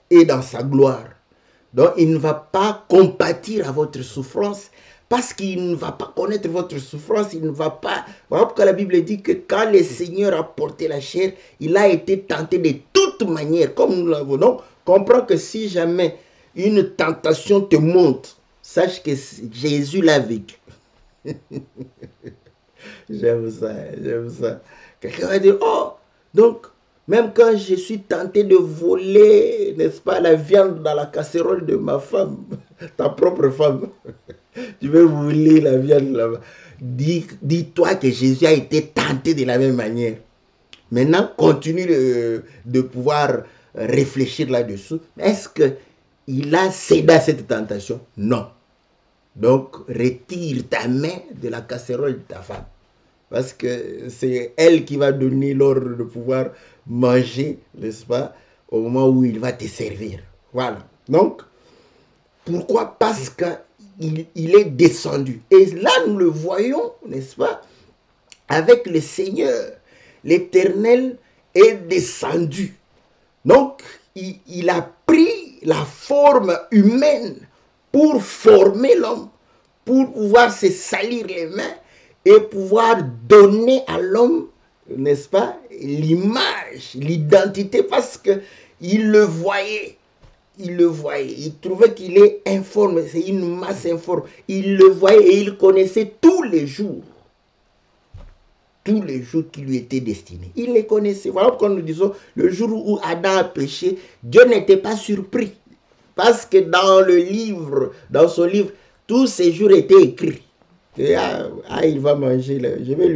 et dans sa gloire. Donc, il ne va pas compatir à votre souffrance parce qu'il ne va pas connaître votre souffrance. Il ne va pas... Voilà pourquoi la Bible dit que quand le Seigneur a porté la chair, il a été tenté de toute manière, comme nous l'avons. Donc, comprends que si jamais une tentation te monte, sache que Jésus l'a vécu. J'aime ça, j'aime ça. Quelqu'un va dire, oh, donc, même quand je suis tenté de voler, n'est-ce pas, la viande dans la casserole de ma femme, ta propre femme, tu veux voler la viande là-bas. Dis-toi que Jésus a été tenté de la même manière. Maintenant, continue de pouvoir réfléchir là-dessous. Est-ce qu'il a cédé à cette tentation? Non. Donc, retire ta main de la casserole de ta femme. Parce que c'est elle qui va donner l'ordre de pouvoir manger, n'est-ce pas, au moment où il va te servir. Voilà. Donc, pourquoi? Parce qu'il est descendu. Et là, nous le voyons, n'est-ce pas, avec le Seigneur. L'Éternel est descendu. Donc, il a pris la forme humaine pour former l'homme, pour pouvoir se salir les mains et pouvoir donner à l'homme, n'est-ce pas, l'image, l'identité, parce qu'il le voyait. Il le voyait, il trouvait qu'il est informe, c'est une masse informe. Il le voyait et il connaissait tous les jours qui lui étaient destinés. Il les connaissait. Voilà pourquoi nous disons, le jour où Adam a péché, Dieu n'était pas surpris. Parce que dans son livre, tous ces jours étaient écrits. Et, il va manger, là. Je vais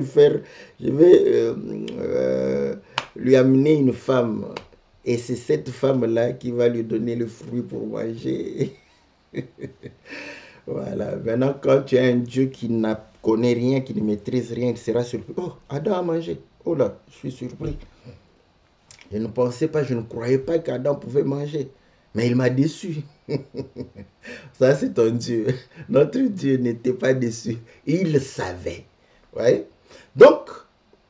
lui amener une femme. Et c'est cette femme-là qui va lui donner le fruit pour manger. Voilà. Maintenant, quand tu as un Dieu qui ne connaît rien, qui ne maîtrise rien, il sera surpris. Oh, Adam a mangé. Oh là, je suis surpris. Je ne pensais pas, je ne croyais pas qu'Adam pouvait manger. Mais il m'a déçu. Ça, c'est ton Dieu. Notre Dieu n'était pas déçu. Il savait. Ouais. Donc,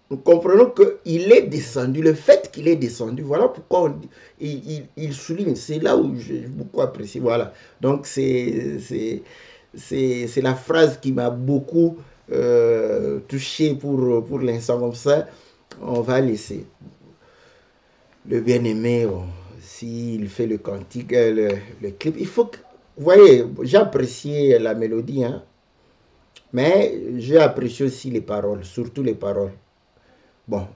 nous comprenons qu'il est descendu. Le fait qu'il est descendu, voilà pourquoi il souligne. C'est là où j'ai beaucoup apprécié. Voilà. Donc, c'est la phrase qui m'a beaucoup touché pour l'instant. Comme ça, on va laisser le bien-aimé, s'il fait le cantique, le clip. Il faut que, vous voyez, j'ai apprécié la mélodie, hein, mais j'ai apprécié aussi les paroles, surtout les paroles. Bon,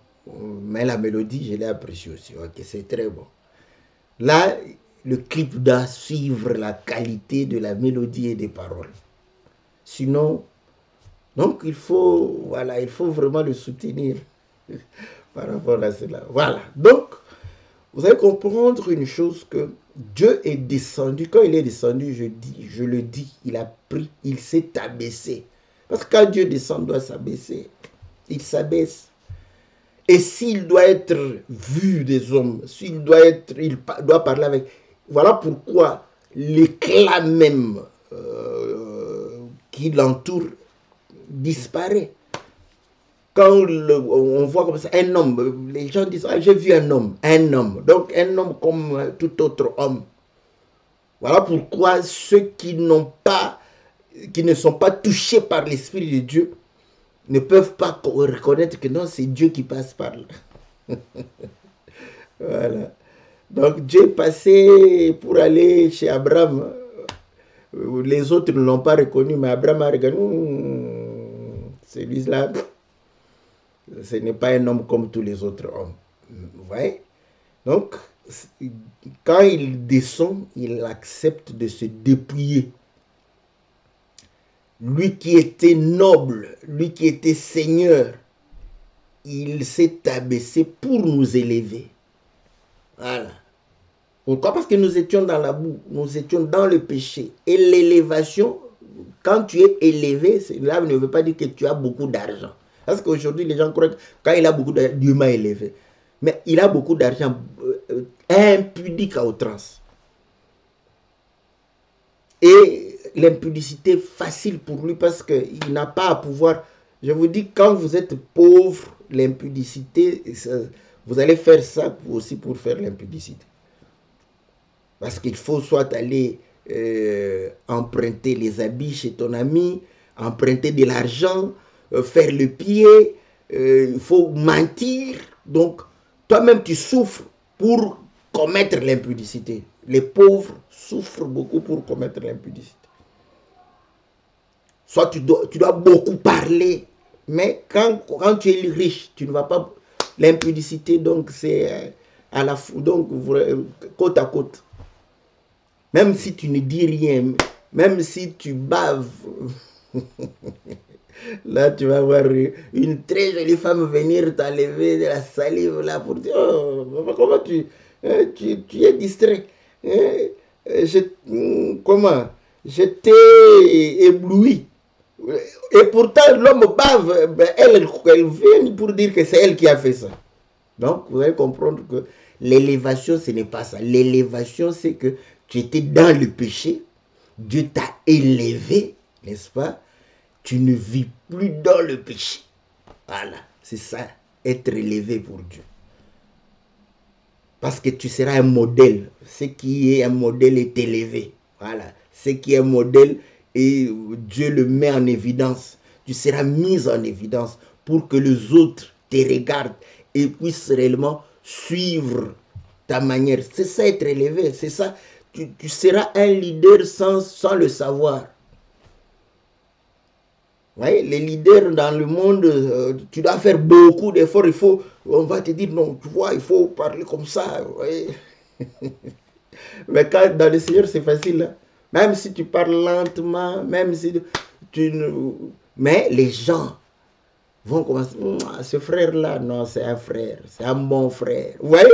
mais la mélodie, je l'ai appréciée aussi. Ok, c'est très bon. Là, le clip doit suivre la qualité de la mélodie et des paroles. Sinon, donc il faut vraiment le soutenir par rapport à cela. Voilà. Donc, vous allez comprendre une chose, que Dieu est descendu. Quand il est descendu, je le dis, il s'est abaissé. Parce que quand Dieu descend, il doit s'abaisser. Il s'abaisse. Et s'il doit être vu des hommes, il doit parler avec. Voilà pourquoi l'éclat même qui l'entoure disparaît. Quand on voit comme ça un homme, les gens disent, j'ai vu un homme. Donc un homme comme tout autre homme. Voilà pourquoi ceux qui ne sont pas touchés par l'Esprit de Dieu ne peuvent pas reconnaître que non, c'est Dieu qui passe par là. Voilà. Donc Dieu est passé pour aller chez Abraham. Les autres ne l'ont pas reconnu, mais Abraham a regardé, celui-là, ce n'est pas un homme comme tous les autres hommes. Vous voyez? Donc, quand il descend, il accepte de se dépouiller. Lui qui était noble, lui qui était Seigneur, il s'est abaissé pour nous élever. Voilà. Pourquoi? Parce que nous étions dans la boue, nous étions dans le péché. Et l'élévation, quand tu es élevé, cela ne veut pas dire que tu as beaucoup d'argent. Parce qu'aujourd'hui, les gens croient que quand il a beaucoup d'argent, Dieu m'a élevé. Mais il a beaucoup d'argent impudique à outrance. Et l'impudicité facile pour lui parce qu'il n'a pas à pouvoir. Je vous dis, quand vous êtes pauvre, l'impudicité, vous allez faire ça aussi pour faire l'impudicité. Parce qu'il faut soit aller emprunter les habits chez ton ami, emprunter de l'argent, faire le pied, il faut mentir. Donc, toi-même, tu souffres pour commettre l'impudicité. Les pauvres souffrent beaucoup pour commettre l'impudicité. Soit tu dois beaucoup parler, mais quand tu es riche, tu ne vas pas... L'impudicité, donc, c'est à la donc côte à côte. Même si tu ne dis rien, même si tu baves, là, tu vas voir une très jolie femme venir t'enlever de la salive là pour dire, oh, comment tu es distrait. Comment? J'étais ébloui. Et pourtant, l'homme bave, elle vient pour dire que c'est elle qui a fait ça. Donc, vous allez comprendre que L'élévation, ce n'est pas ça. L'élévation, c'est que tu étais dans le péché, Dieu t'a élevé, n'est-ce pas? Tu ne vis plus dans le péché. Voilà, c'est ça, être élevé pour Dieu. Parce que tu seras un modèle. Ce qui est un modèle est élevé. Voilà, ce qui est un modèle, et Dieu le met en évidence. Tu seras mis en évidence pour que les autres te regardent et puissent réellement suivre ta manière. C'est ça être élevé, c'est ça. Tu seras un leader sans le savoir. Ouais, les leaders dans le monde, tu dois faire beaucoup d'efforts. On va te dire, non, tu vois, il faut parler comme ça. Ouais. Mais quand dans le Seigneur, c'est facile. Hein? Même si tu parles lentement, même si tu... Mais les gens vont commencer, ce frère-là, non, c'est un frère, c'est un bon frère. Vous voyez,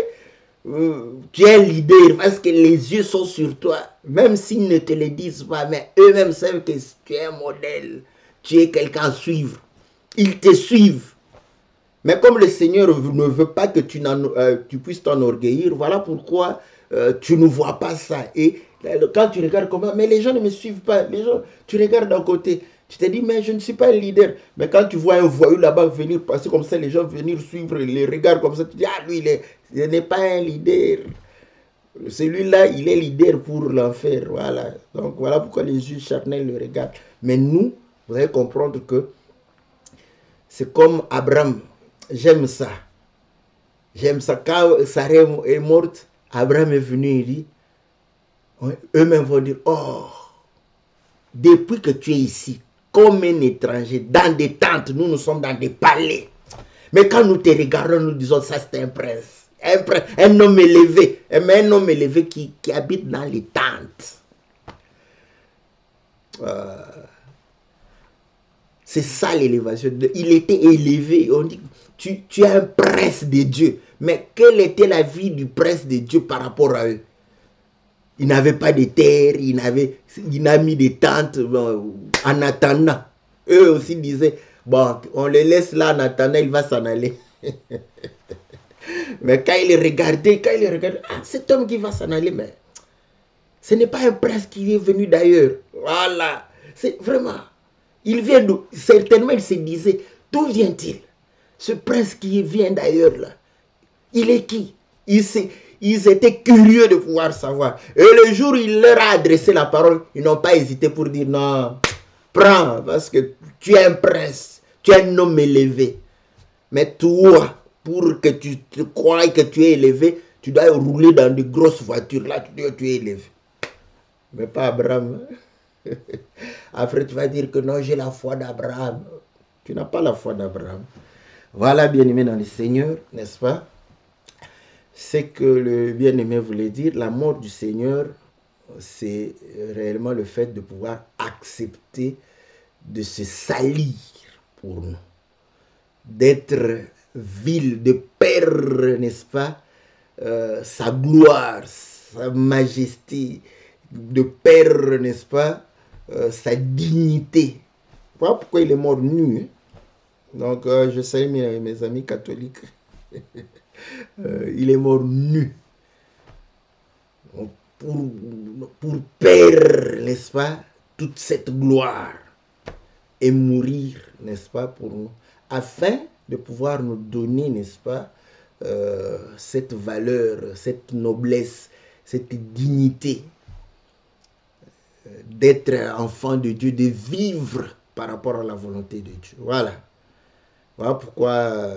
tu es un leader parce que les yeux sont sur toi. Même s'ils ne te le disent pas, mais eux-mêmes savent que tu es un modèle. Tu es quelqu'un à suivre. Ils te suivent. Mais comme le Seigneur ne veut pas que tu puisses t'enorgueillir, voilà pourquoi tu ne vois pas ça. Et quand tu regardes comment, mais les gens ne me suivent pas. Les gens, tu regardes d'un côté, tu te dis, mais je ne suis pas un leader. Mais quand tu vois un voyou là-bas venir passer comme ça, les gens venir suivre les regards comme ça, tu dis, ah lui, il n'est pas un leader. Celui-là, il est leader pour l'enfer. Voilà. Donc voilà pourquoi les yeux charnels le regardent. Mais nous, vous allez comprendre que c'est comme Abraham. J'aime ça. J'aime ça. Quand Sarah est morte, Abraham est venu et dit, eux-mêmes vont dire, oh, depuis que tu es ici, comme un étranger, dans des tentes, nous sommes dans des palais. Mais quand nous te regardons, nous disons, ça c'est un prince. Un homme élevé. Mais un homme élevé qui habite dans les tentes. C'est ça l'élévation. Il était élevé. On dit, tu es un prince de Dieu. Mais quelle était la vie du prince de Dieu par rapport à eux? Il n'avait pas de terre, il n'a mis des tentes en attendant. Eux aussi disaient, bon, on le laisse là en attendant, il va s'en aller. Mais quand il regardait, ah, cet homme qui va s'en aller, mais ce n'est pas un prince qui est venu d'ailleurs. Voilà. C'est vraiment... Il vient d'où? Certainement, il se disait, d'où vient-il? Ce prince qui vient d'ailleurs là, il est qui? Ils étaient curieux de pouvoir savoir. Et le jour où il leur a adressé la parole, ils n'ont pas hésité pour dire, non, prends, parce que tu es un prince, tu es un homme élevé. Mais toi, pour que tu te croies que tu es élevé, tu dois rouler dans de grosses voitures. Là, tu es élevé. Mais pas Abraham. Après, tu vas dire que non, j'ai la foi d'Abraham. Tu n'as pas la foi d'Abraham. Voilà, bien-aimé dans le Seigneur, n'est-ce pas? C'est que le bien-aimé voulait dire, la mort du Seigneur, c'est réellement le fait de pouvoir accepter de se salir pour nous. D'être vil, de perdre, n'est-ce pas, sa gloire, sa majesté, de perdre, n'est-ce pas, sa dignité. Voilà pourquoi il est mort nu. Hein? Donc, je salue mes amis catholiques. Il est mort nu. Pour perdre, n'est-ce pas, toute cette gloire. Et mourir, n'est-ce pas, pour nous. Afin de pouvoir nous donner, n'est-ce pas, cette valeur, cette noblesse, cette dignité d'être enfant de Dieu, de vivre par rapport à la volonté de Dieu. Voilà. Voilà pourquoi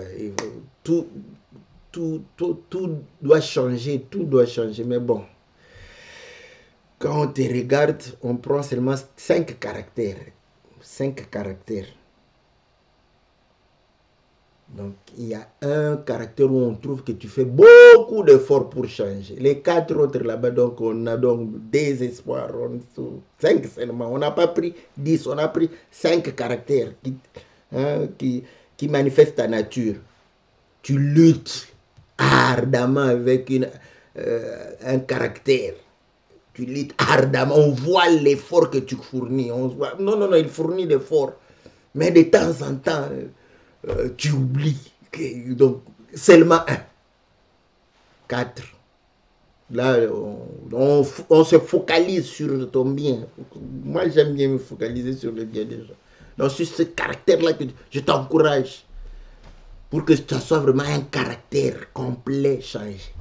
tout doit changer, tout doit changer. Mais bon, quand on te regarde, on prend seulement 5 caractères. 5 caractères. Donc, il y a un caractère où on trouve que tu fais beaucoup d'efforts pour changer. Les 4 autres là-bas, donc, on a donc désespoir. 5 seulement. On n'a pas pris 10, on a pris 5 caractères qui manifestent ta nature. Tu luttes ardemment avec un caractère. Tu luttes ardemment. On voit l'effort que tu fournis. Non, il fournit l'effort. Mais de temps en temps... tu oublies. Donc, seulement un. 4. Là, on se focalise sur ton bien. Moi, j'aime bien me focaliser sur le bien des gens. Donc, sur ce caractère-là, je t'encourage pour que ça soit vraiment un caractère complet changé.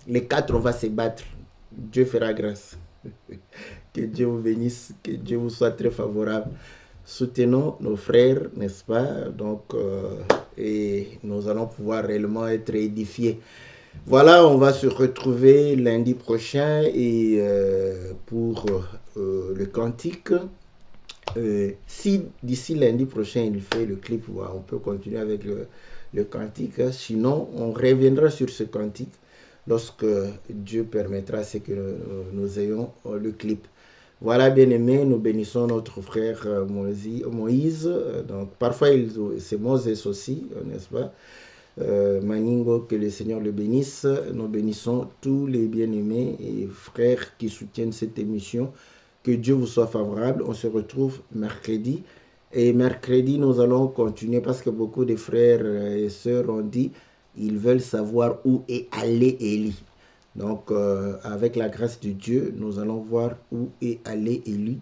Les 4, on va se battre. Dieu fera grâce. Que Dieu vous bénisse, que Dieu vous soit très favorable. Soutenons nos frères, n'est-ce pas? Donc, et nous allons pouvoir réellement être édifiés. Voilà, on va se retrouver lundi prochain et pour le cantique. Si d'ici lundi prochain il fait le clip, on peut continuer avec le cantique. Sinon, on reviendra sur ce cantique lorsque Dieu permettra c'est que nous ayons le clip. Voilà, bien-aimés, nous bénissons notre frère Moïse. Donc, parfois, c'est Moses aussi, n'est-ce pas? Maningo, que le Seigneur le bénisse. Nous bénissons tous les bien-aimés et frères qui soutiennent cette émission. Que Dieu vous soit favorable. On se retrouve mercredi. Et mercredi, nous allons continuer parce que beaucoup de frères et sœurs ont dit ils veulent savoir où est allé Élie. Donc, avec la grâce de Dieu, nous allons voir où est allé Élie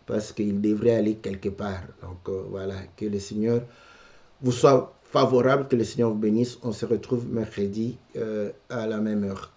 parce qu'il devrait aller quelque part. Donc, voilà, que le Seigneur vous soit favorable, que le Seigneur vous bénisse. On se retrouve mercredi à la même heure.